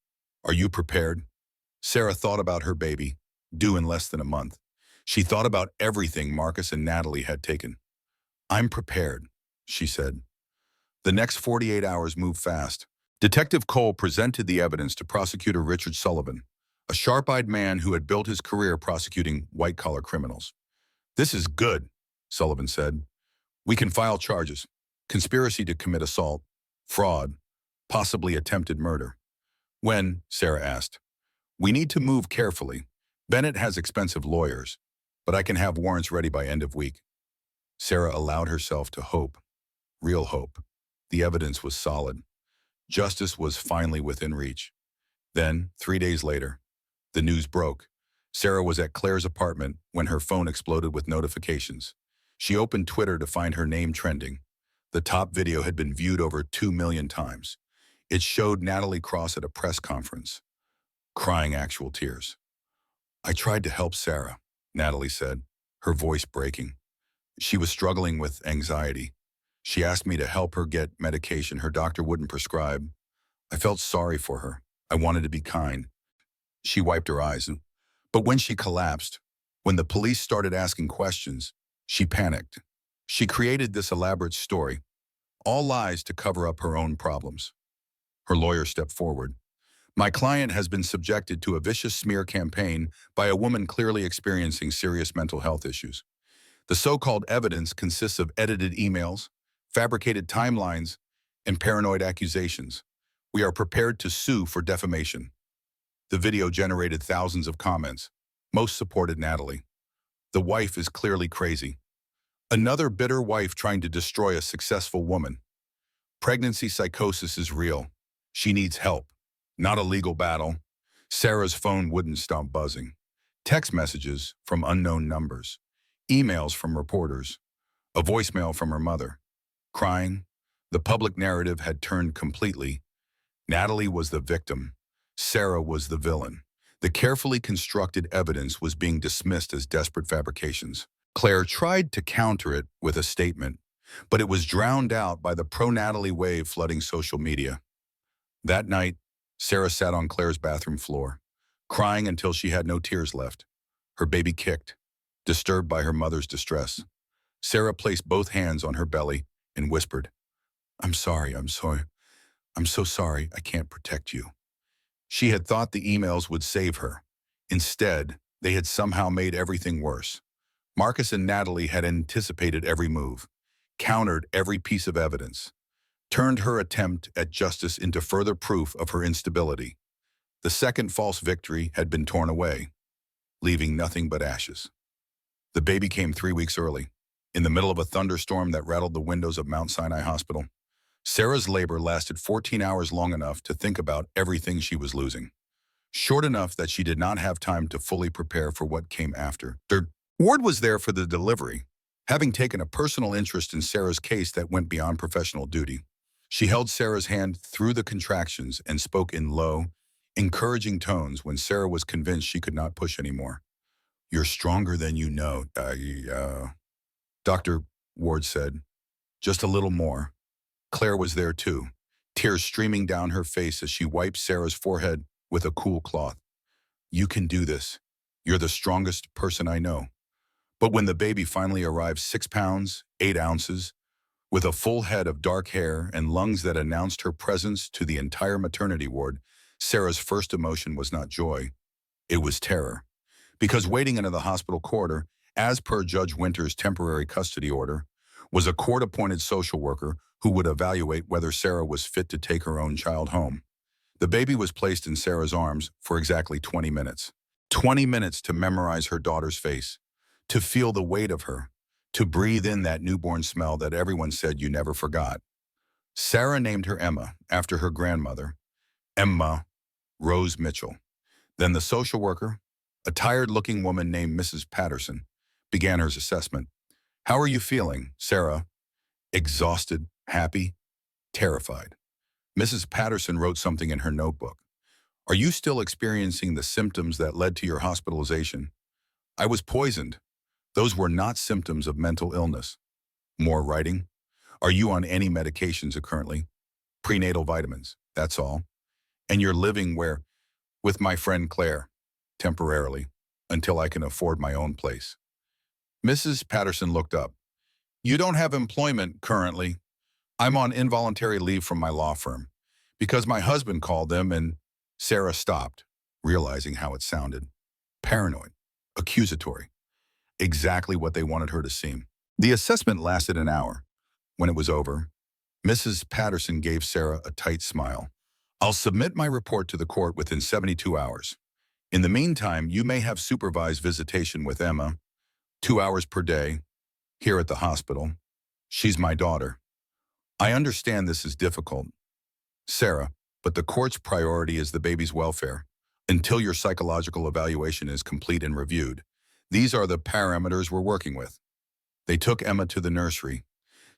Are you prepared? Sarah thought about her baby, due in less than a month. She thought about everything Marcus and Natalie had taken. I'm prepared, she said. The next 48 hours moved fast. Detective Cole presented the evidence to Prosecutor Richard Sullivan, a sharp-eyed man who had built his career prosecuting white-collar criminals. This is good, Sullivan said. We can file charges. Conspiracy to commit assault, fraud, possibly attempted murder. When? Sarah asked. We need to move carefully. Bennett has expensive lawyers, but I can have warrants ready by end of week. Sarah allowed herself to hope. Real hope. The evidence was solid. Justice was finally within reach. Then, 3 days later, the news broke. Sarah was at Claire's apartment when her phone exploded with notifications. She opened Twitter to find her name trending. The top video had been viewed over 2 million times. It showed Natalie Cross at a press conference, crying actual tears. I tried to help Sarah, Natalie said, her voice breaking. She was struggling with anxiety. She asked me to help her get medication her doctor wouldn't prescribe. I felt sorry for her. I wanted to be kind. She wiped her eyes. But when she collapsed, when the police started asking questions, she panicked. She created this elaborate story, all lies to cover up her own problems. Her lawyer stepped forward. My client has been subjected to a vicious smear campaign by a woman clearly experiencing serious mental health issues. The so-called evidence consists of edited emails, fabricated timelines, and paranoid accusations. We are prepared to sue for defamation. The video generated thousands of comments. Most supported Natalie. The wife is clearly crazy. Another bitter wife trying to destroy a successful woman. Pregnancy psychosis is real. She needs help, not a legal battle. Sarah's phone wouldn't stop buzzing. Text messages from unknown numbers. Emails from reporters. A voicemail from her mother. Crying. The public narrative had turned completely. Natalie was the victim. Sarah was the villain. The carefully constructed evidence was being dismissed as desperate fabrications. Claire tried to counter it with a statement, but it was drowned out by the pro-Natalie wave flooding social media. That night, Sarah sat on Claire's bathroom floor, crying until she had no tears left. Her baby kicked, disturbed by her mother's distress. Sarah placed both hands on her belly and whispered, I'm sorry. I'm so sorry I can't protect you. She had thought the emails would save her. Instead, they had somehow made everything worse. Marcus and Natalie had anticipated every move, countered every piece of evidence, turned her attempt at justice into further proof of her instability. The second false victory had been torn away, leaving nothing but ashes. The baby came 3 weeks early, in the middle of a thunderstorm that rattled the windows of Mount Sinai Hospital. Sarah's labor lasted 14 hours, long enough to think about everything she was losing. Short enough that she did not have time to fully prepare for what came after. Ward was there for the delivery, having taken a personal interest in Sarah's case that went beyond professional duty. She held Sarah's hand through the contractions and spoke in low, encouraging tones when Sarah was convinced she could not push anymore. You're stronger than you know, Dr. Ward said. Just a little more. Claire was there too, tears streaming down her face as she wiped Sarah's forehead with a cool cloth. You can do this. You're the strongest person I know. But when the baby finally arrived, 6 pounds, 8 ounces, with a full head of dark hair and lungs that announced her presence to the entire maternity ward, Sarah's first emotion was not joy. It was terror. Because waiting under the hospital corridor, as per Judge Winter's temporary custody order, was a court-appointed social worker who would evaluate whether Sarah was fit to take her own child home. The baby was placed in Sarah's arms for exactly 20 minutes. 20 minutes to memorize her daughter's face, to feel the weight of her, to breathe in that newborn smell that everyone said you never forgot. Sarah named her Emma after her grandmother, Emma Rose Mitchell. Then the social worker, a tired-looking woman named Mrs. Patterson, began her assessment. "How are you feeling, Sarah?" "Exhausted, happy, terrified." Mrs. Patterson wrote something in her notebook. "Are you still experiencing the symptoms that led to your hospitalization?" "I was poisoned." "Those were not symptoms of mental illness." More writing. "Are you on any medications currently?" "Prenatal vitamins, that's all." "And you're living where?" "With my friend Claire, temporarily, until I can afford my own place." Mrs. Patterson looked up. "You don't have employment currently?" "I'm on involuntary leave from my law firm, because my husband called them and—" Sarah stopped, realizing how it sounded. Paranoid, accusatory, exactly what they wanted her to seem. The assessment lasted an hour. When it was over, Mrs. Patterson gave Sarah a tight smile. "I'll submit my report to the court within 72 hours. In the meantime, you may have supervised visitation with Emma, 2 hours per day, here at the hospital. She's my daughter. I understand this is difficult, Sarah, but the court's priority is the baby's welfare. Until your psychological evaluation is complete and reviewed, these are the parameters we're working with." They took Emma to the nursery.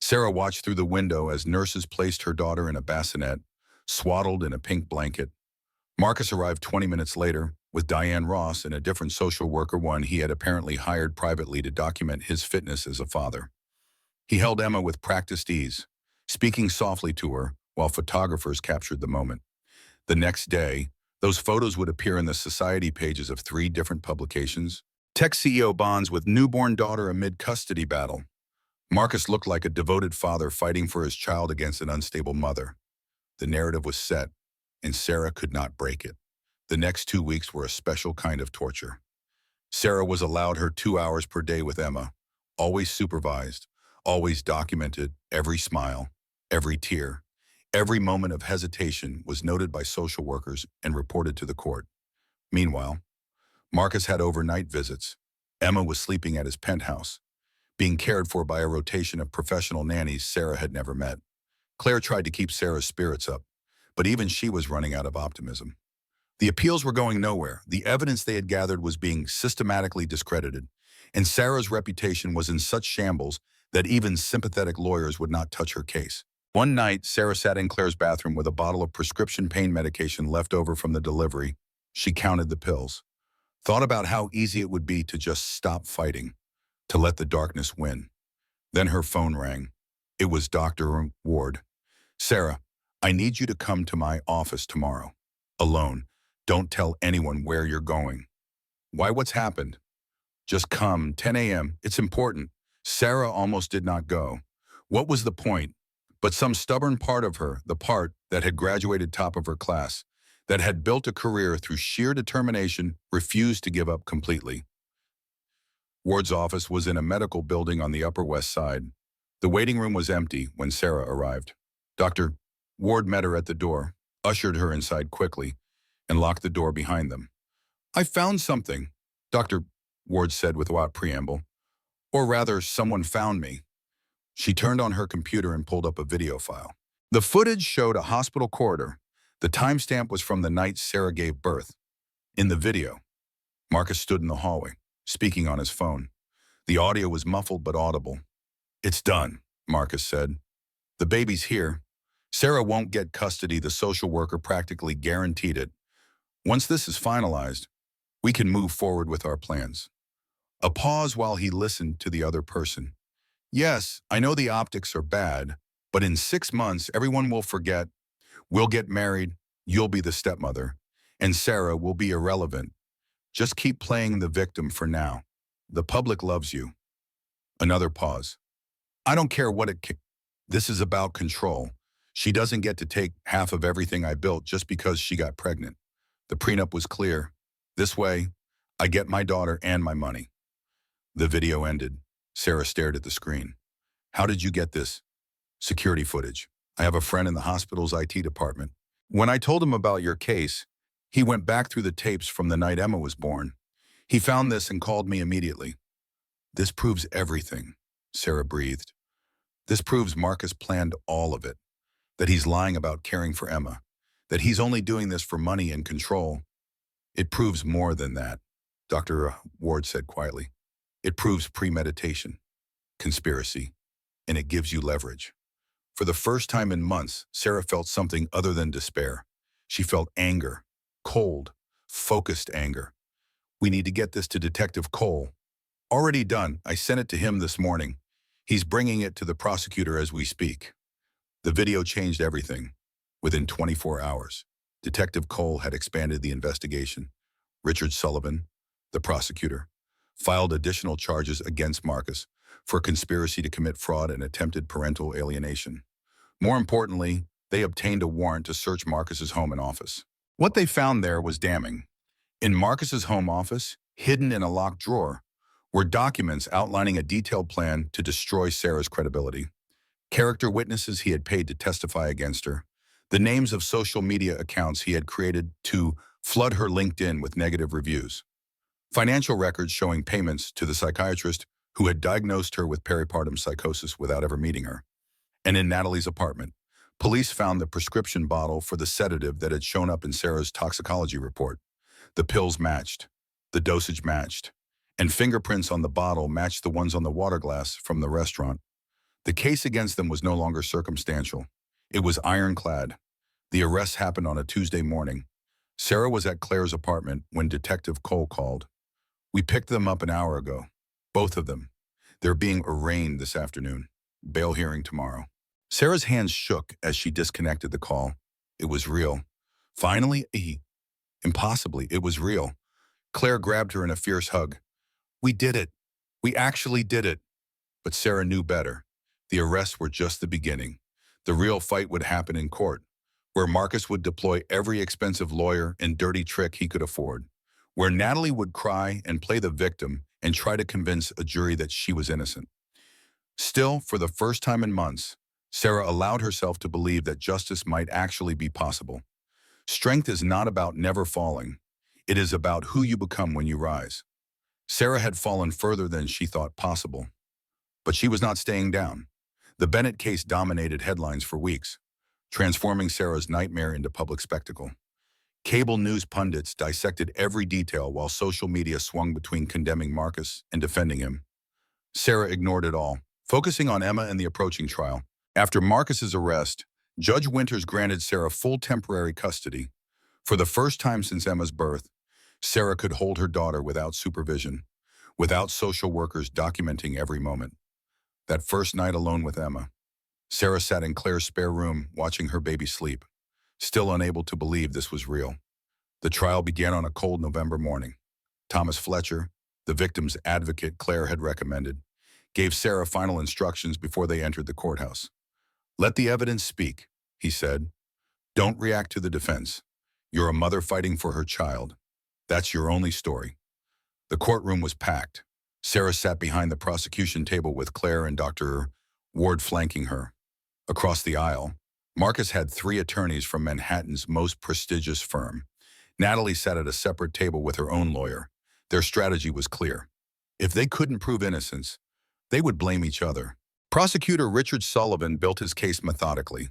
Sarah watched through the window as nurses placed her daughter in a bassinet, swaddled in a pink blanket. Marcus arrived 20 minutes later with Diane Ross and a different social worker, one he had apparently hired privately to document his fitness as a father. He held Emma with practiced ease, speaking softly to her while photographers captured the moment. The next day, those photos would appear in the society pages of 3 different publications. Tech CEO bonds with newborn daughter amid custody battle. Marcus looked like a devoted father fighting for his child against an unstable mother. The narrative was set, and Sarah could not break it. The next 2 weeks were a special kind of torture. Sarah was allowed her 2 hours per day with Emma, always supervised, always documented. Every smile, every tear, every moment of hesitation was noted by social workers and reported to the court. Meanwhile, Marcus had overnight visits. Emma was sleeping at his penthouse, being cared for by a rotation of professional nannies Sarah had never met. Claire tried to keep Sarah's spirits up, but even she was running out of optimism. The appeals were going nowhere. The evidence they had gathered was being systematically discredited, and Sarah's reputation was in such shambles that even sympathetic lawyers would not touch her case. One night, Sarah sat in Claire's bathroom with a bottle of prescription pain medication left over from the delivery. She counted the pills, thought about how easy it would be to just stop fighting, to let the darkness win. Then her phone rang. It was Dr. Ward. "Sarah, I need you to come to my office tomorrow. Alone. Don't tell anyone where you're going." "Why, what's happened?" "Just come, 10 a.m. It's important." Sarah almost did not go. What was the point? But some stubborn part of her, the part that had graduated top of her class, that had built a career through sheer determination, refused to give up completely. Ward's office was in a medical building on the Upper West Side. The waiting room was empty when Sarah arrived. Dr. Ward met her at the door, ushered her inside quickly, and locked the door behind them. "I found something," Dr. Ward said without preamble. "Or rather, someone found me." She turned on her computer and pulled up a video file. The footage showed a hospital corridor. The timestamp was from the night Sarah gave birth. In the video, Marcus stood in the hallway, speaking on his phone. The audio was muffled but audible. "It's done," Marcus said. "The baby's here. Sarah won't get custody. The social worker practically guaranteed it. Once this is finalized, we can move forward with our plans." A pause while he listened to the other person. "Yes, I know the optics are bad, but in 6 months, everyone will forget. We'll get married, you'll be the stepmother, and Sarah will be irrelevant. Just keep playing the victim for now. The public loves you." Another pause. "I don't care what this is about control. She doesn't get to take half of everything I built just because she got pregnant. The prenup was clear. This way, I get my daughter and my money." The video ended. Sarah stared at the screen. How did you get this? Security footage. I have a friend in the hospital's IT department. When I told him about your case, he went back through the tapes from the night Emma was born. He found this and called me immediately. This proves everything, Sarah breathed. This proves Marcus planned all of it, that he's lying about caring for Emma, that he's only doing this for money and control. It proves more than that, Dr. Ward said quietly. It proves premeditation, conspiracy, and it gives you leverage. For the first time in months, Sarah felt something other than despair. She felt anger, cold, focused anger. We need to get this to Detective Cole. Already done. I sent it to him this morning. He's bringing it to the prosecutor as we speak. The video changed everything. Within 24 hours, Detective Cole had expanded the investigation. Richard Sullivan, the prosecutor, filed additional charges against Marcus for conspiracy to commit fraud and attempted parental alienation. More importantly, they obtained a warrant to search Marcus's home and office. What they found there was damning. In Marcus's home office, hidden in a locked drawer, were documents outlining a detailed plan to destroy Sarah's credibility. Character witnesses he had paid to testify against her, the names of social media accounts he had created to flood her LinkedIn with negative reviews, financial records showing payments to the psychiatrist who had diagnosed her with peripartum psychosis without ever meeting her. And in Natalie's apartment, police found the prescription bottle for the sedative that had shown up in Sarah's toxicology report. The pills matched, the dosage matched, and fingerprints on the bottle matched the ones on the water glass from the restaurant. The case against them was no longer circumstantial. It was ironclad. The arrest happened on a Tuesday morning. Sarah was at Claire's apartment when Detective Cole called. We picked them up an hour ago. Both of them. They're being arraigned this afternoon. Bail hearing tomorrow. Sarah's hands shook as she disconnected the call. It was real. Finally, impossibly, it was real. Claire grabbed her in a fierce hug. We did it. We actually did it. But Sarah knew better. The arrests were just the beginning. The real fight would happen in court, where Marcus would deploy every expensive lawyer and dirty trick he could afford, where Natalie would cry and play the victim and try to convince a jury that she was innocent. Still, for the first time in months, Sarah allowed herself to believe that justice might actually be possible. Strength is not about never falling. It is about who you become when you rise. Sarah had fallen further than she thought possible. But she was not staying down. The Bennett case dominated headlines for weeks, transforming Sarah's nightmare into public spectacle. Cable news pundits dissected every detail while social media swung between condemning Marcus and defending him. Sarah ignored it all, focusing on Emma and the approaching trial. After Marcus's arrest, Judge Winters granted Sarah full temporary custody. For the first time since Emma's birth, Sarah could hold her daughter without supervision, without social workers documenting every moment. That first night alone with Emma, Sarah sat in Claire's spare room watching her baby sleep, still unable to believe this was real. The trial began on a cold November morning. Thomas Fletcher, the victim's advocate Claire had recommended, gave Sarah final instructions before they entered the courthouse. Let the evidence speak, he said. Don't react to the defense. You're a mother fighting for her child. That's your only story. The courtroom was packed. Sarah sat behind the prosecution table with Claire and Dr. Ward flanking her. Across the aisle, Marcus had 3 attorneys from Manhattan's most prestigious firm. Natalie sat at a separate table with her own lawyer. Their strategy was clear. If they couldn't prove innocence, they would blame each other. Prosecutor Richard Sullivan built his case methodically.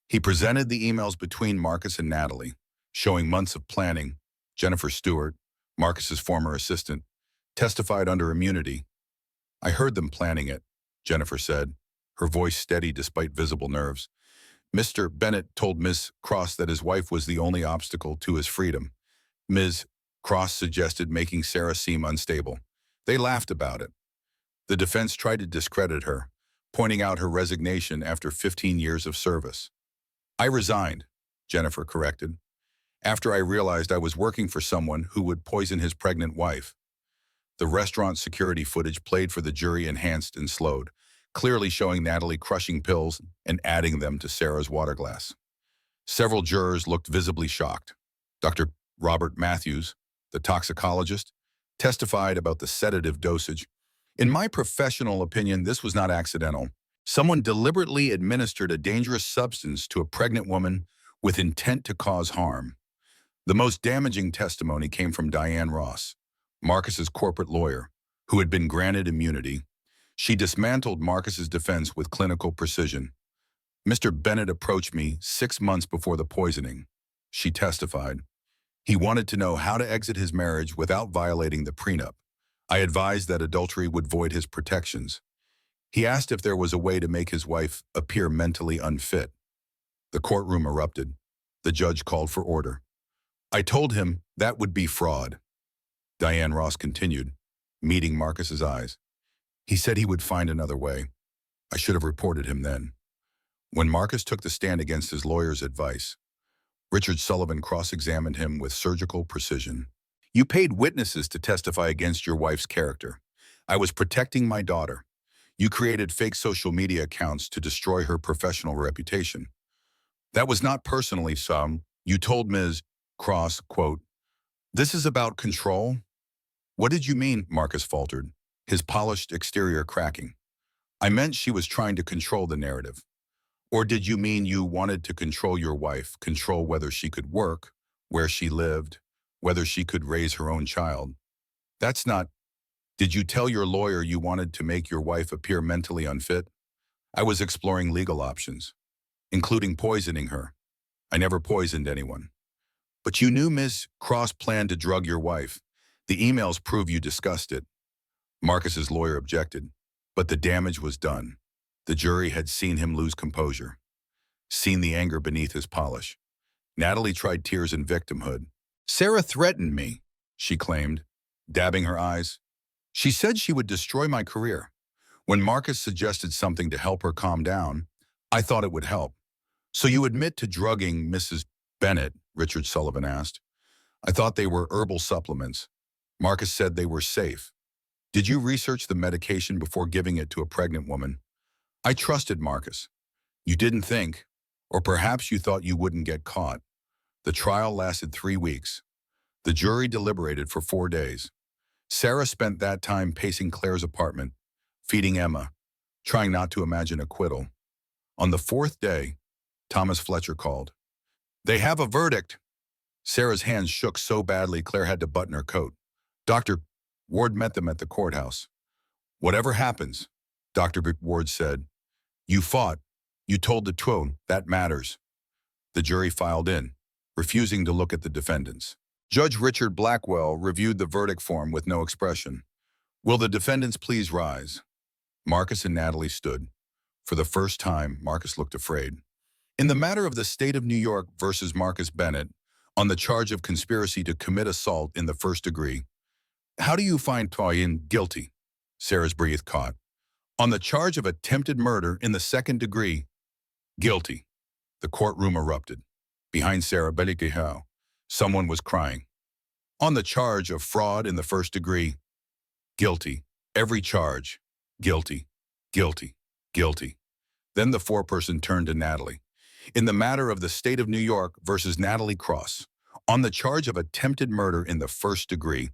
He presented the emails between Marcus and Natalie, showing months of planning. Jennifer Stewart, Marcus's former assistant, testified under immunity. I heard them planning it, Jennifer said, her voice steady despite visible nerves. Mr. Bennett told Ms. Cross that his wife was the only obstacle to his freedom. Ms. Cross suggested making Sarah seem unstable. They laughed about it. The defense tried to discredit her, pointing out her resignation after 15 years of service. I resigned, Jennifer corrected, after I realized I was working for someone who would poison his pregnant wife. The restaurant security footage played for the jury enhanced and slowed, clearly showing Natalie crushing pills and adding them to Sarah's water glass. Several jurors looked visibly shocked. Dr. Robert Matthews, the toxicologist, testified about the sedative dosage. In my professional opinion, this was not accidental. Someone deliberately administered a dangerous substance to a pregnant woman with intent to cause harm. The most damaging testimony came from Diane Ross, Marcus's corporate lawyer, who had been granted immunity. She dismantled Marcus's defense with clinical precision. Mr. Bennett approached me 6 months before the poisoning, she testified. He wanted to know how to exit his marriage without violating the prenup. I advised that adultery would void his protections. He asked if there was a way to make his wife appear mentally unfit. The courtroom erupted. The judge called for order. I told him that would be fraud. Diane Ross continued, meeting Marcus's eyes. He said he would find another way. I should have reported him then. When Marcus took the stand against his lawyer's advice, Richard Sullivan cross-examined him with surgical precision. You paid witnesses to testify against your wife's character. I was protecting my daughter. You created fake social media accounts to destroy her professional reputation. That was not personally some. You told Ms. Cross, quote, "This is about control." What did you mean? Marcus faltered, his polished exterior cracking. I meant she was trying to control the narrative. Or did you mean you wanted to control your wife, control whether she could work, where she lived, whether she could raise her own child? That's not. Did you tell your lawyer you wanted to make your wife appear mentally unfit? I was exploring legal options, including poisoning her. I never poisoned anyone. But you knew Ms. Cross planned to drug your wife. The emails prove you discussed it. Marcus's lawyer objected, but the damage was done. The jury had seen him lose composure, seen the anger beneath his polish. Natalie tried tears in victimhood. Sarah threatened me, she claimed, dabbing her eyes. She said she would destroy my career. When Marcus suggested something to help her calm down, I thought it would help. So you admit to drugging Mrs. Bennett, Richard Sullivan asked. I thought they were herbal supplements. Marcus said they were safe. Did you research the medication before giving it to a pregnant woman? I trusted Marcus. You didn't think, or perhaps you thought you wouldn't get caught. The trial lasted 3 weeks. The jury deliberated for 4 days. Sarah spent that time pacing Claire's apartment, feeding Emma, trying not to imagine acquittal. On the 4th day, Thomas Fletcher called. They have a verdict. Sarah's hands shook so badly Claire had to button her coat. Dr. Ward met them at the courthouse. Whatever happens, Dr. Ward said, you fought. You told the truth. That matters. The jury filed in, refusing to look at the defendants. Judge Richard Blackwell reviewed the verdict form with no expression. Will the defendants please rise? Marcus and Natalie stood. For the first time, Marcus looked afraid. In the matter of the state of New York versus Marcus Bennett, on the charge of conspiracy to commit assault in the first degree, how do you find Toyin guilty? Sarah's breath caught. On the charge of attempted murder in the second degree, guilty. The courtroom erupted. Behind Sarah Belikihau, someone was crying. On the charge of fraud in the first degree, guilty. Every charge, guilty, guilty, guilty. Then the foreperson turned to Natalie. In the matter of the state of New York versus Natalie Cross, on the charge of attempted murder in the first degree,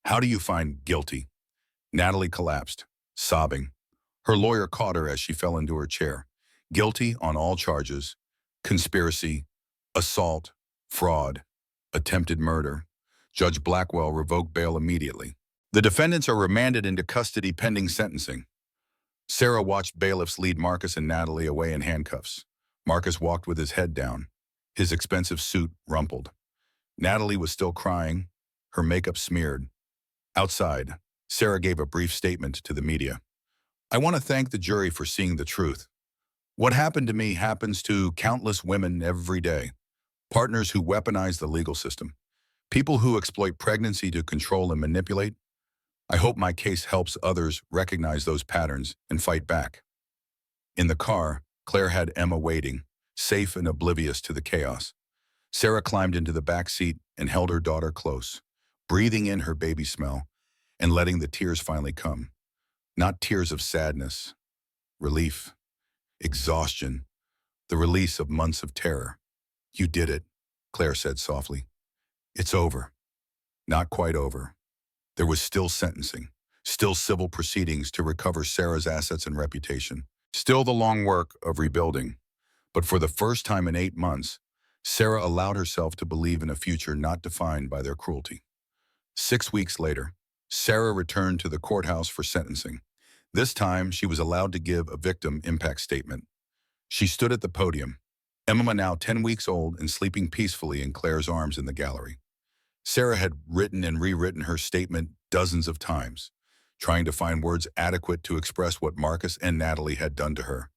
how do you find guilty? Natalie collapsed, sobbing. Her lawyer caught her as she fell into her chair. Guilty on all charges, conspiracy, assault, fraud, attempted murder. Judge Blackwell revoked bail immediately. The defendants are remanded into custody pending sentencing. Sarah watched bailiffs lead Marcus and Natalie away in handcuffs. Marcus walked with his head down, his expensive suit rumpled. Natalie was still crying, her makeup smeared. Outside, Sarah gave a brief statement to the media. I want to thank the jury for seeing the truth. What happened to me happens to countless women every day. Partners who weaponize the legal system. People who exploit pregnancy to control and manipulate. I hope my case helps others recognize those patterns and fight back. In the car, Claire had Emma waiting, safe and oblivious to the chaos. Sarah climbed into the back seat and held her daughter close, breathing in her baby smell and letting the tears finally come. Not tears of sadness, relief, exhaustion, the release of months of terror. You did it, Claire said softly. It's over. Not quite over. There was still sentencing, still civil proceedings to recover Sarah's assets and reputation. Still the long work of rebuilding, but for the first time in 8 months, Sarah allowed herself to believe in a future not defined by their cruelty. 6 weeks later, Sarah returned to the courthouse for sentencing. This time, she was allowed to give a victim impact statement. She stood at the podium, Emma now 10 weeks old and sleeping peacefully in Claire's arms in the gallery. Sarah had written and rewritten her statement dozens of times, trying to find words adequate to express what Marcus and Natalie had done to her.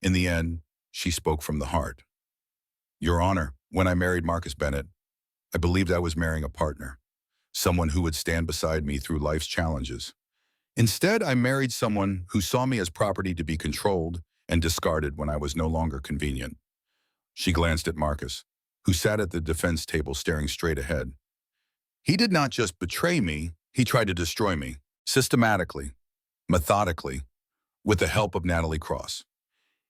In the end, she spoke from the heart. Your Honor, when I married Marcus Bennett, I believed I was marrying a partner, someone who would stand beside me through life's challenges. Instead, I married someone who saw me as property to be controlled and discarded when I was no longer convenient. She glanced at Marcus, who sat at the defense table staring straight ahead. He did not just betray me, he tried to destroy me, systematically, methodically, with the help of Natalie Cross.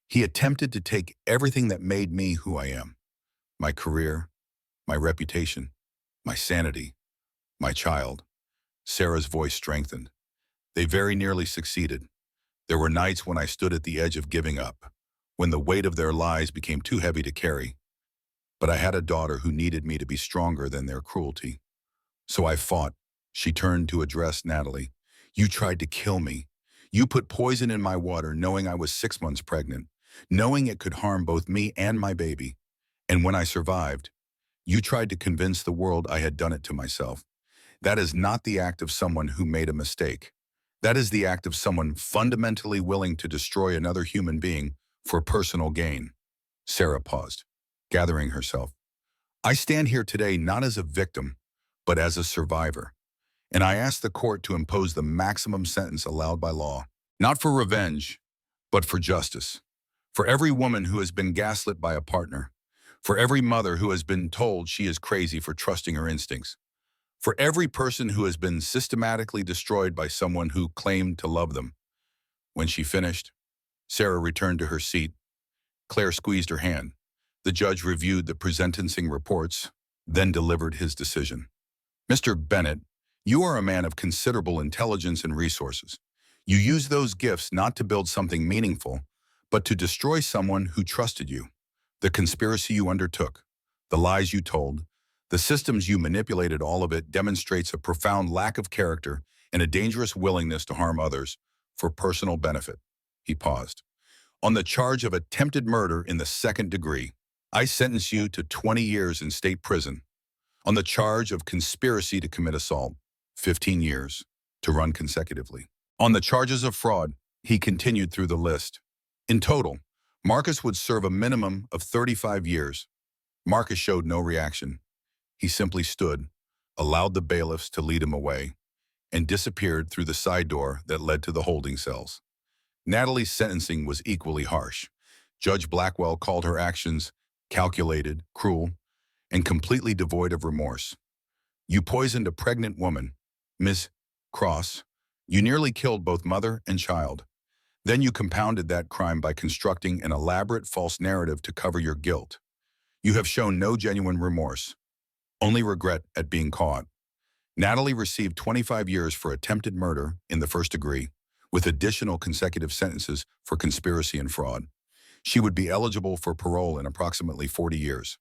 He attempted to take everything that made me who I am. My career, my reputation, my sanity, my child. Sarah's voice strengthened. They very nearly succeeded. There were nights when I stood at the edge of giving up, when the weight of their lies became too heavy to carry. But I had a daughter who needed me to be stronger than their cruelty. So I fought. She turned to address Natalie. You tried to kill me. You put poison in my water knowing I was 6 months pregnant, knowing it could harm both me and my baby. And when I survived, you tried to convince the world I had done it to myself. That is not the act of someone who made a mistake. That is the act of someone fundamentally willing to destroy another human being for personal gain. Sarah paused, gathering herself. I stand here today not as a victim, but as a survivor. And I ask the court to impose the maximum sentence allowed by law, not for revenge, but for justice. For every woman who has been gaslit by a partner, for every mother who has been told she is crazy for trusting her instincts, for every person who has been systematically destroyed by someone who claimed to love them. When she finished, Sarah returned to her seat. Claire squeezed her hand. The judge reviewed the pre-sentencing reports, then delivered his decision. Mr. Bennett, you are a man of considerable intelligence and resources. You use those gifts not to build something meaningful, but to destroy someone who trusted you. The conspiracy you undertook, the lies you told, the systems you manipulated, all of it demonstrates a profound lack of character and a dangerous willingness to harm others for personal benefit. He paused. On the charge of attempted murder in the 2nd degree, I sentence you to 20 years in state prison. On the charge of conspiracy to commit assault, 15 years, to run consecutively. On the charges of fraud, he continued through the list. In total, Marcus would serve a minimum of 35 years. Marcus showed no reaction. He simply stood, allowed the bailiffs to lead him away, and disappeared through the side door that led to the holding cells. Natalie's sentencing was equally harsh. Judge Blackwell called her actions calculated, cruel, and completely devoid of remorse. You poisoned a pregnant woman, Miss Cross. You nearly killed both mother and child. Then you compounded that crime by constructing an elaborate false narrative to cover your guilt. You have shown no genuine remorse, only regret at being caught. Natalie received 25 years for attempted murder in the 1st degree, with additional consecutive sentences for conspiracy and fraud. She would be eligible for parole in approximately 40 years.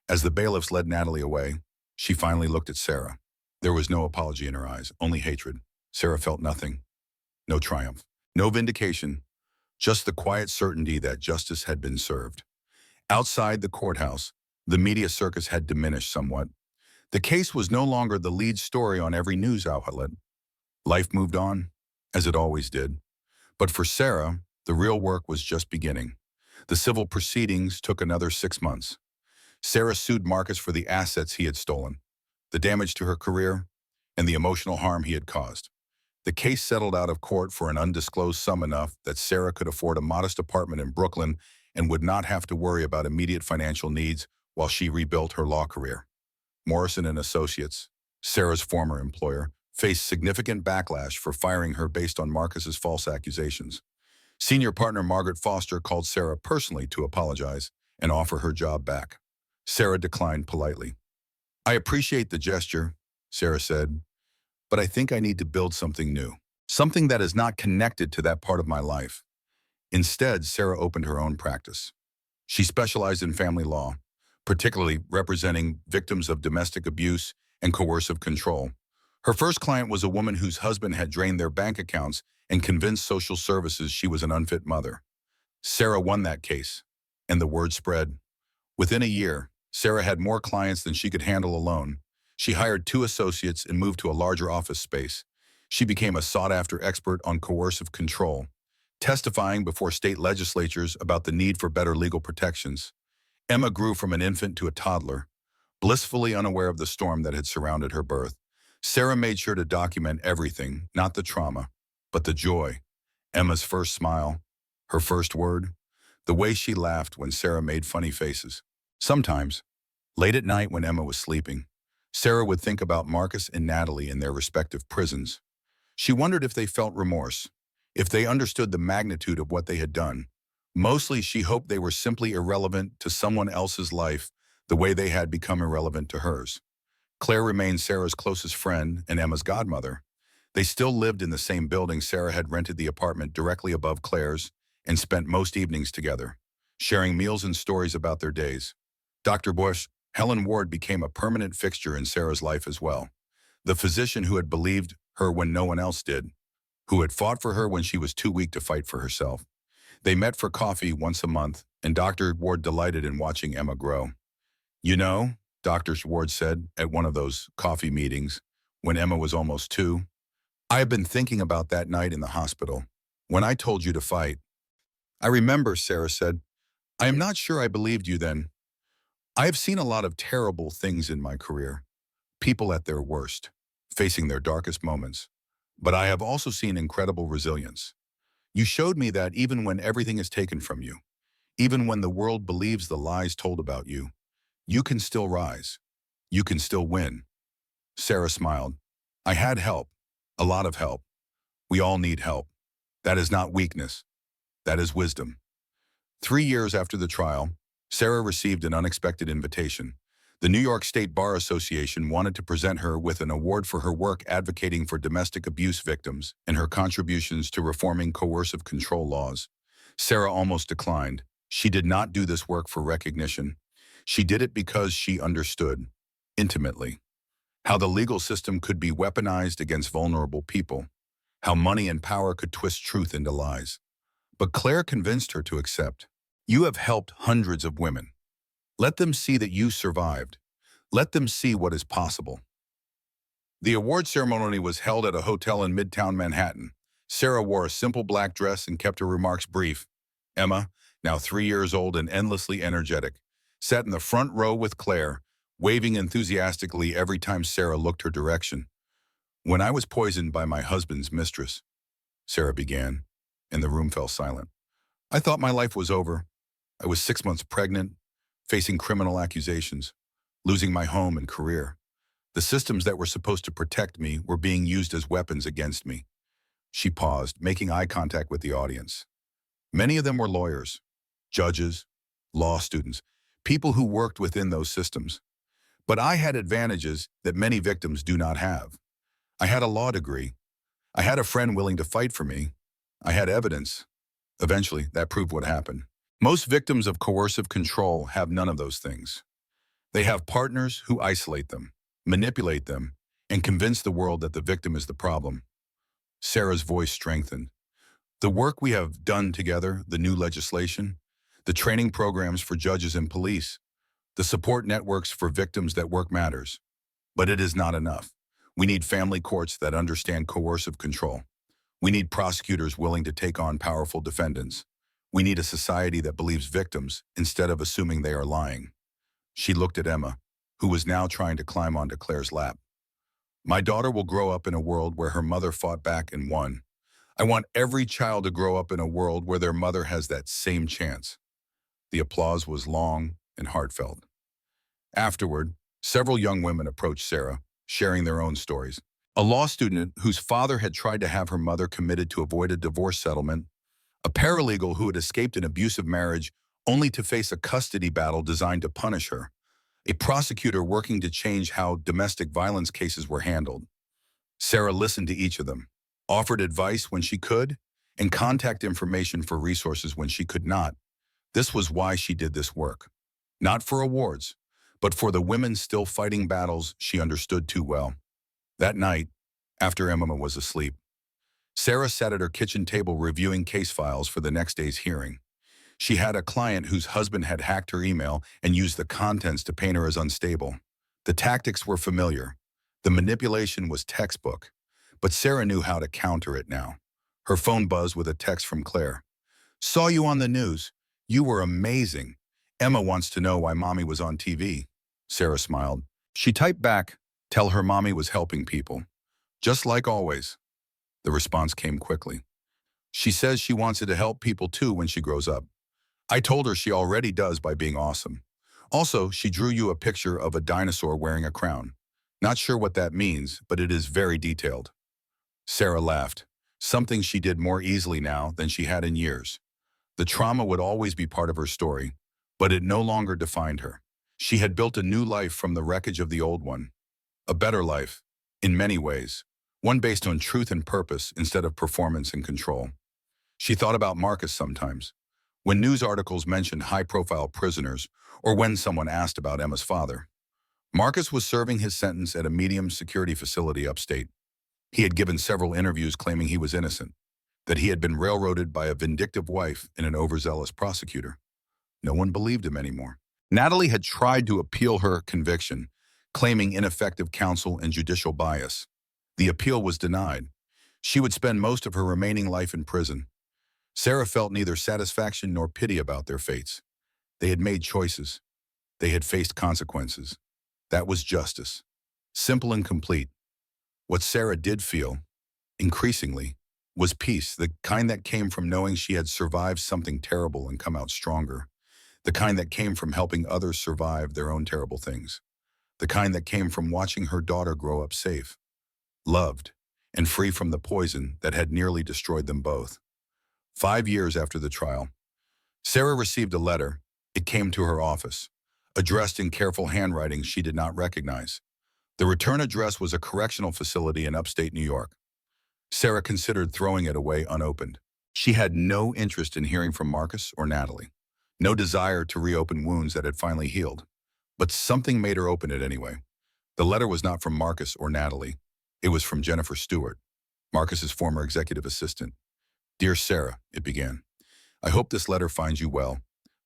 As the bailiffs led Natalie away, she finally looked at Sarah. There was no apology in her eyes, only hatred. Sarah felt nothing. No triumph. No vindication. Just the quiet certainty that justice had been served. Outside the courthouse, the media circus had diminished somewhat. The case was no longer the lead story on every news outlet. Life moved on, as it always did. But for Sarah, the real work was just beginning. The civil proceedings took another 6 months. Sarah sued Marcus for the assets he had stolen, the damage to her career, and the emotional harm he had caused. The case settled out of court for an undisclosed sum enough that Sarah could afford a modest apartment in Brooklyn and would not have to worry about immediate financial needs while she rebuilt her law career. Morrison and Associates, Sarah's former employer, faced significant backlash for firing her based on Marcus's false accusations. Senior partner Margaret Foster called Sarah personally to apologize and offer her job back. Sarah declined politely. I appreciate the gesture, Sarah said, but I think I need to build something new, something that is not connected to that part of my life. Instead, Sarah opened her own practice. She specialized in family law, particularly representing victims of domestic abuse and coercive control. Her first client was a woman whose husband had drained their bank accounts and convinced social services she was an unfit mother. Sarah won that case, and the word spread. Within a year, Sarah had more clients than she could handle alone. She hired 2 associates and moved to a larger office space. She became a sought-after expert on coercive control, testifying before state legislatures about the need for better legal protections. Emma grew from an infant to a toddler, blissfully unaware of the storm that had surrounded her birth. Sarah made sure to document everything, not the trauma, but the joy. Emma's first smile, her first word, the way she laughed when Sarah made funny faces. Sometimes, late at night when Emma was sleeping, Sarah would think about Marcus and Natalie in their respective prisons. She wondered if they felt remorse, if they understood the magnitude of what they had done. Mostly she hoped they were simply irrelevant to someone else's life the way they had become irrelevant to hers. Claire remained Sarah's closest friend and Emma's godmother. They still lived in the same building. Sarah had rented the apartment directly above Claire's and spent most evenings together, sharing meals and stories about their days. Dr. Bush, Helen Ward, became a permanent fixture in Sarah's life as well. The physician who had believed her when no one else did, who had fought for her when she was too weak to fight for herself. They met for coffee once a month, and Dr. Ward delighted in watching Emma grow. "You know," Dr. Ward said at one of those coffee meetings when Emma was almost 2, "I have been thinking about that night in the hospital, when I told you to fight." "I remember," Sarah said. "I am not sure I believed you then. I have seen a lot of terrible things in my career, people at their worst, facing their darkest moments. But I have also seen incredible resilience. You showed me that even when everything is taken from you, even when the world believes the lies told about you, you can still rise. You can still win." Sarah smiled. "I had help, a lot of help. We all need help. That is not weakness. That is wisdom." 3 years after the trial, Sarah received an unexpected invitation. The New York State Bar Association wanted to present her with an award for her work advocating for domestic abuse victims and her contributions to reforming coercive control laws. Sarah almost declined. She did not do this work for recognition. She did it because she understood, intimately, how the legal system could be weaponized against vulnerable people, how money and power could twist truth into lies. But Claire convinced her to accept. "You have helped hundreds of women. Let them see that you survived. Let them see what is possible." The award ceremony was held at a hotel in Midtown Manhattan. Sarah wore a simple black dress and kept her remarks brief. Emma, now 3 years old and endlessly energetic, sat in the front row with Claire, waving enthusiastically every time Sarah looked her direction. "When I was poisoned by my husband's mistress," Sarah began, and the room fell silent. "I thought my life was over. I was 6 months pregnant, facing criminal accusations, losing my home and career. The systems that were supposed to protect me were being used as weapons against me." She paused, making eye contact with the audience. Many of them were lawyers, judges, law students, people who worked within those systems. But I had advantages that many victims do not have. I had a law degree. I had a friend willing to fight for me. I had evidence. Eventually, that proved what happened. Most victims of coercive control have none of those things. They have partners who isolate them, manipulate them, and convince the world that the victim is the problem. Sarah's voice strengthened. "The work we have done together, the new legislation, the training programs for judges and police, the support networks for victims that work matters. But it is not enough. We need family courts that understand coercive control. We need prosecutors willing to take on powerful defendants. We need a society that believes victims instead of assuming they are lying." She looked at Emma, who was now trying to climb onto Claire's lap. "My daughter will grow up in a world where her mother fought back and won. I want every child to grow up in a world where their mother has that same chance." The applause was long and heartfelt. Afterward, several young women approached Sarah, sharing their own stories. A law student whose father had tried to have her mother committed to avoid a divorce settlement, a paralegal who had escaped an abusive marriage only to face a custody battle designed to punish her, a prosecutor working to change how domestic violence cases were handled. Sarah listened to each of them, offered advice when she could, and contact information for resources when she could not. This was why she did this work. Not for awards, but for the women still fighting battles she understood too well. That night, after Emma was asleep, Sarah sat at her kitchen table reviewing case files for the next day's hearing. She had a client whose husband had hacked her email and used the contents to paint her as unstable. The tactics were familiar. The manipulation was textbook. But Sarah knew how to counter it now. Her phone buzzed with a text from Claire. "Saw you on the news. You were amazing. Emma wants to know why Mommy was on TV." Sarah smiled. She typed back, "Tell her Mommy was helping people. Just like always." The response came quickly. "She says she wants to help people too when she grows up. I told her she already does by being awesome. Also, she drew you a picture of a dinosaur wearing a crown. Not sure what that means, but it is very detailed." Sarah laughed, something she did more easily now than she had in years. The trauma would always be part of her story, but it no longer defined her. She had built a new life from the wreckage of the old one. A better life, in many ways. One based on truth and purpose instead of performance and control. She thought about Marcus sometimes. When news articles mentioned high-profile prisoners, or when someone asked about Emma's father. Marcus was serving his sentence at a medium security facility upstate. He had given several interviews claiming he was innocent, that he had been railroaded by a vindictive wife and an overzealous prosecutor. No one believed him anymore. Natalie had tried to appeal her conviction, claiming ineffective counsel and judicial bias. The appeal was denied. She would spend most of her remaining life in prison. Sarah felt neither satisfaction nor pity about their fates. They had made choices. They had faced consequences. That was justice. Simple and complete. What Sarah did feel, increasingly, was peace, the kind that came from knowing she had survived something terrible and come out stronger. The kind that came from helping others survive their own terrible things. The kind that came from watching her daughter grow up safe, loved, and free from the poison that had nearly destroyed them both. 5 years after the trial, Sarah received a letter. It came to her office, addressed in careful handwriting she did not recognize. The return address was a correctional facility in upstate New York. Sarah considered throwing it away unopened. She had no interest in hearing from Marcus or Natalie, no desire to reopen wounds that had finally healed. But something made her open it anyway. The letter was not from Marcus or Natalie. It was from Jennifer Stewart, Marcus's former executive assistant. "Dear Sarah," it began, "I hope this letter finds you well.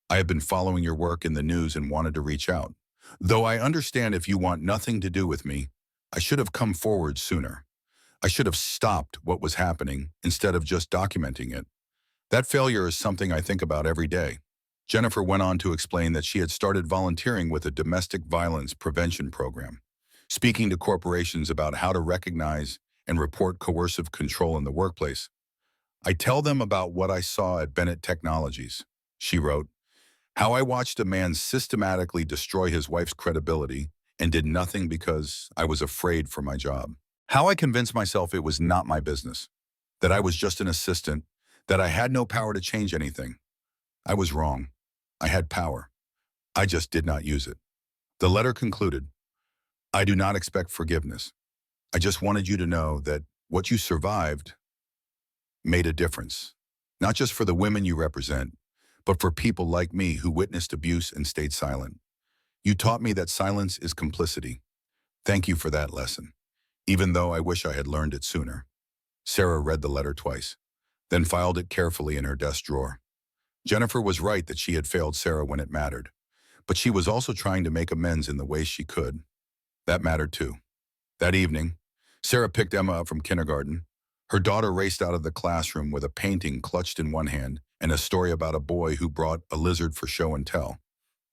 I have been following your work in the news and wanted to reach out. Though I understand if you want nothing to do with me, I should have come forward sooner. I should have stopped what was happening instead of just documenting it. That failure is something I think about every day." Jennifer went on to explain that she had started volunteering with a domestic violence prevention program, speaking to corporations about how to recognize and report coercive control in the workplace. "I tell them about what I saw at Bennett Technologies," she wrote, "how I watched a man systematically destroy his wife's credibility and did nothing because I was afraid for my job. How I convinced myself it was not my business, that I was just an assistant, that I had no power to change anything. I was wrong. I had power. I just did not use it." The letter concluded, "I do not expect forgiveness. I just wanted you to know that what you survived made a difference, not just for the women you represent, but for people like me who witnessed abuse and stayed silent. You taught me that silence is complicity. Thank you for that lesson, even though I wish I had learned it sooner." Sarah read the letter twice, then filed it carefully in her desk drawer. Jennifer was right that she had failed Sarah when it mattered, but she was also trying to make amends in the ways she could. That mattered too. That evening, Sarah picked Emma up from kindergarten. Her daughter raced out of the classroom with a painting clutched in one hand and a story about a boy who brought a lizard for show and tell.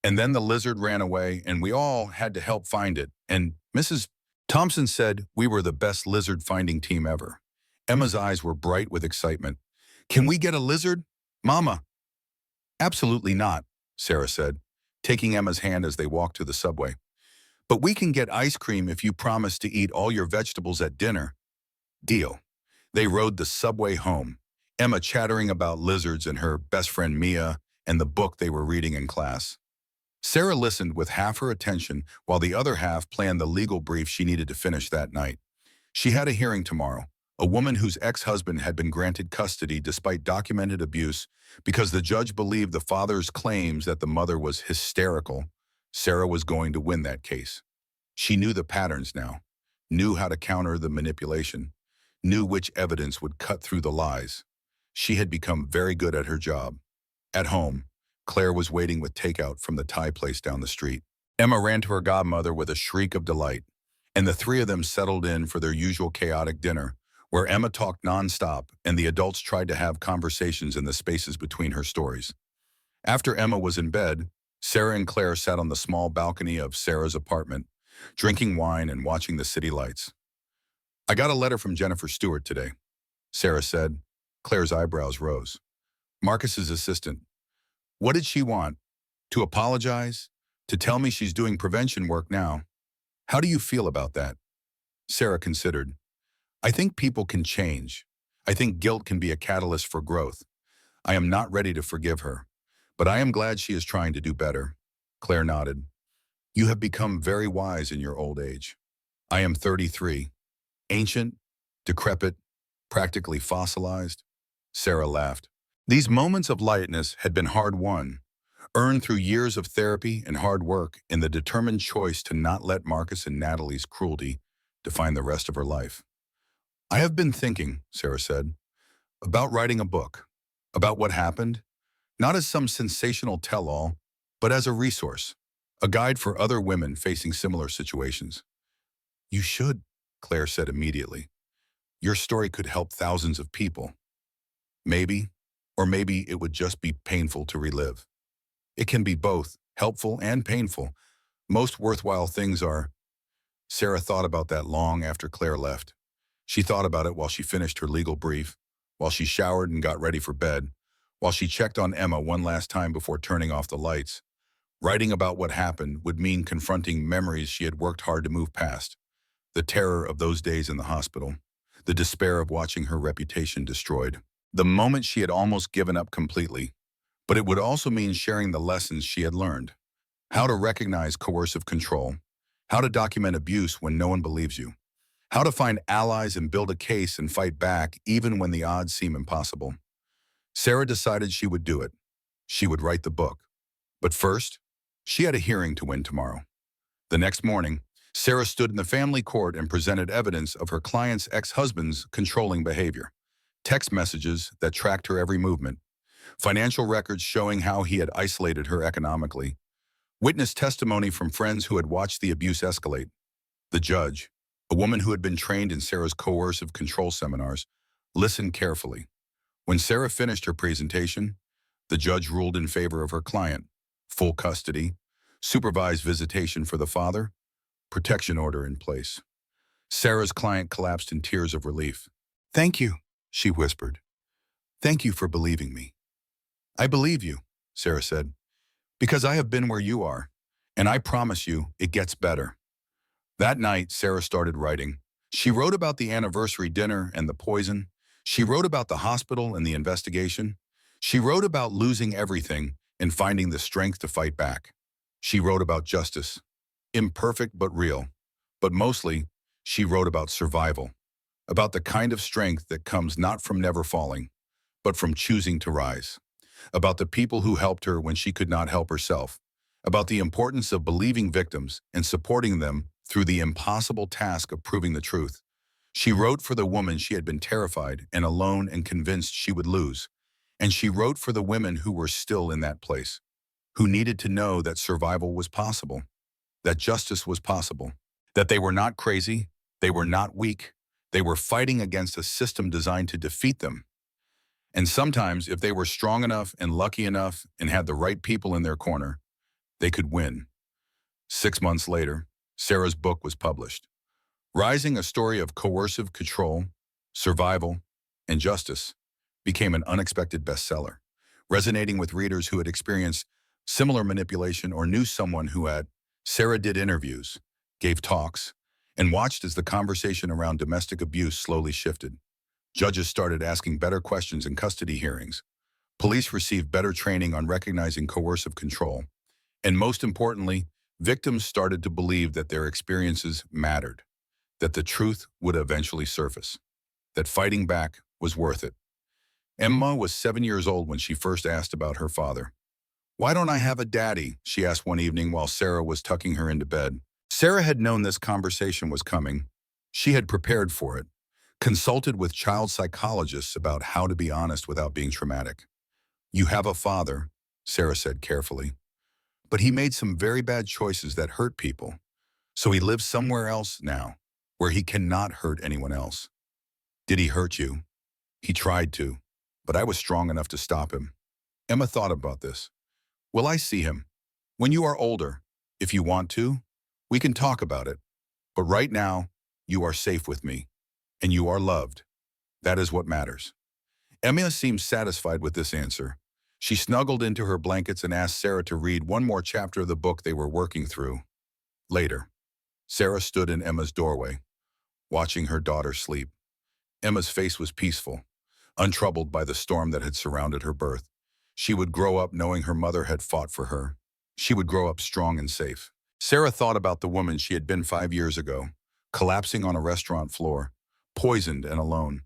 And then the lizard ran away and we all had to help find it. And Mrs. Thompson said we were the best lizard finding team ever. Emma's eyes were bright with excitement. "Can we get a lizard, Mama?" "Absolutely not," Sarah said, taking Emma's hand as they walked to the subway. "But we can get ice cream if you promise to eat all your vegetables at dinner." "Deal." They rode the subway home, Emma chattering about lizards and her best friend Mia and the book they were reading in class. Sarah listened with half her attention while the other half planned the legal brief she needed to finish that night. She had a hearing tomorrow, a woman whose ex-husband had been granted custody despite documented abuse because the judge believed the father's claims that the mother was hysterical. Sarah was going to win that case. She knew the patterns now, knew how to counter the manipulation, knew which evidence would cut through the lies. She had become very good at her job. At home, Claire was waiting with takeout from the Thai place down the street. Emma ran to her godmother with a shriek of delight, and the three of them settled in for their usual chaotic dinner, where Emma talked nonstop and the adults tried to have conversations in the spaces between her stories. After Emma was in bed, Sarah and Claire sat on the small balcony of Sarah's apartment, drinking wine and watching the city lights. "I got a letter from Jennifer Stewart today," Sarah said. Claire's eyebrows rose. "Marcus's assistant. What did she want? To apologize? To tell me she's doing prevention work now? How do you feel about that?" Sarah considered. "I think people can change. I think guilt can be a catalyst for growth. I am not ready to forgive her, but I am glad she is trying to do better." Claire nodded. "You have become very wise in your old age. I am 33. Ancient, decrepit, practically fossilized." Sarah laughed. These moments of lightness had been hard-won, earned through years of therapy and hard work and the determined choice to not let Marcus and Natalie's cruelty define the rest of her life. "I have been thinking," Sarah said, "about writing a book, about what happened, not as some sensational tell-all, but as a resource, a guide for other women facing similar situations." "You should," Claire said immediately. "Your story could help thousands of people. Maybe, or maybe it would just be painful to relive. It can be both, helpful and painful. Most worthwhile things are." Sarah thought about that long after Claire left. She thought about it while she finished her legal brief, while she showered and got ready for bed, while she checked on Emma one last time before turning off the lights. Writing about what happened would mean confronting memories she had worked hard to move past. The terror of those days in the hospital, the despair of watching her reputation destroyed, the moment she had almost given up completely. But it would also mean sharing the lessons she had learned. How to recognize coercive control, how to document abuse when no one believes you, how to find allies and build a case and fight back even when the odds seem impossible. Sarah decided she would do it. She would write the book. But first, she had a hearing to win tomorrow. The next morning, Sarah stood in the family court and presented evidence of her client's ex-husband's controlling behavior. Text messages that tracked her every movement, financial records showing how he had isolated her economically, witness testimony from friends who had watched the abuse escalate. The judge, a woman who had been trained in Sarah's coercive control seminars, listened carefully. When Sarah finished her presentation, the judge ruled in favor of her client: full custody, supervised visitation for the father, protection order in place. Sarah's client collapsed in tears of relief. "Thank you," she whispered. "Thank you for believing me." "I believe you," Sarah said, "because I have been where you are, and I promise you it gets better." That night, Sarah started writing. She wrote about the anniversary dinner and the poison. She wrote about the hospital and the investigation. She wrote about losing everything and finding the strength to fight back. She wrote about justice, imperfect but real. But mostly, she wrote about survival, about the kind of strength that comes not from never falling, but from choosing to rise, about the people who helped her when she could not help herself, about the importance of believing victims and supporting them through the impossible task of proving the truth. She wrote for the woman she had been terrified and alone and convinced she would lose. And she wrote for the women who were still in that place, who needed to know that survival was possible, that justice was possible, that they were not crazy, they were not weak, they were fighting against a system designed to defeat them. And sometimes, if they were strong enough and lucky enough and had the right people in their corner, they could win. 6 months later, Sarah's book was published. Rising, a story of coercive control, survival, and justice, became an unexpected bestseller, resonating with readers who had experienced similar manipulation or knew someone who had. Sarah did interviews, gave talks, and watched as the conversation around domestic abuse slowly shifted. Judges started asking better questions in custody hearings. Police received better training on recognizing coercive control. And most importantly, victims started to believe that their experiences mattered, that the truth would eventually surface. that fighting back was worth it. Emma was 7 years old when she first asked about her father. "Why don't I have a daddy?" she asked one evening while Sarah was tucking her into bed. Sarah had known this conversation was coming. She had prepared for it, consulted with child psychologists about how to be honest without being traumatic. "You have a father," Sarah said carefully, "but he made some very bad choices that hurt people. So he lives somewhere else now, where he cannot hurt anyone else." "Did he hurt you?" "He tried to, but I was strong enough to stop him." Emma thought about this. "Will I see him? When you are older, if you want to, we can talk about it. But right now, you are safe with me, and you are loved. That is what matters." Emma seemed satisfied with this answer. She snuggled into her blankets and asked Sarah to read one more chapter of the book they were working through. Later, Sarah stood in Emma's doorway, watching her daughter sleep. Emma's face was peaceful, untroubled by the storm that had surrounded her birth. She would grow up knowing her mother had fought for her. She would grow up strong and safe. Sarah thought about the woman she had been 5 years ago, collapsing on a restaurant floor, poisoned and alone.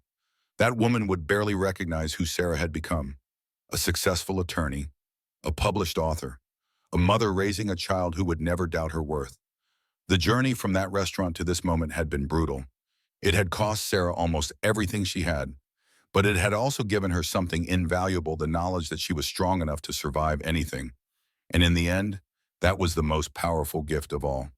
That woman would barely recognize who Sarah had become: a successful attorney, a published author, a mother raising a child who would never doubt her worth. The journey from that restaurant to this moment had been brutal. It had cost Sarah almost everything she had, but it had also given her something invaluable: the knowledge that she was strong enough to survive anything. And in the end, that was the most powerful gift of all.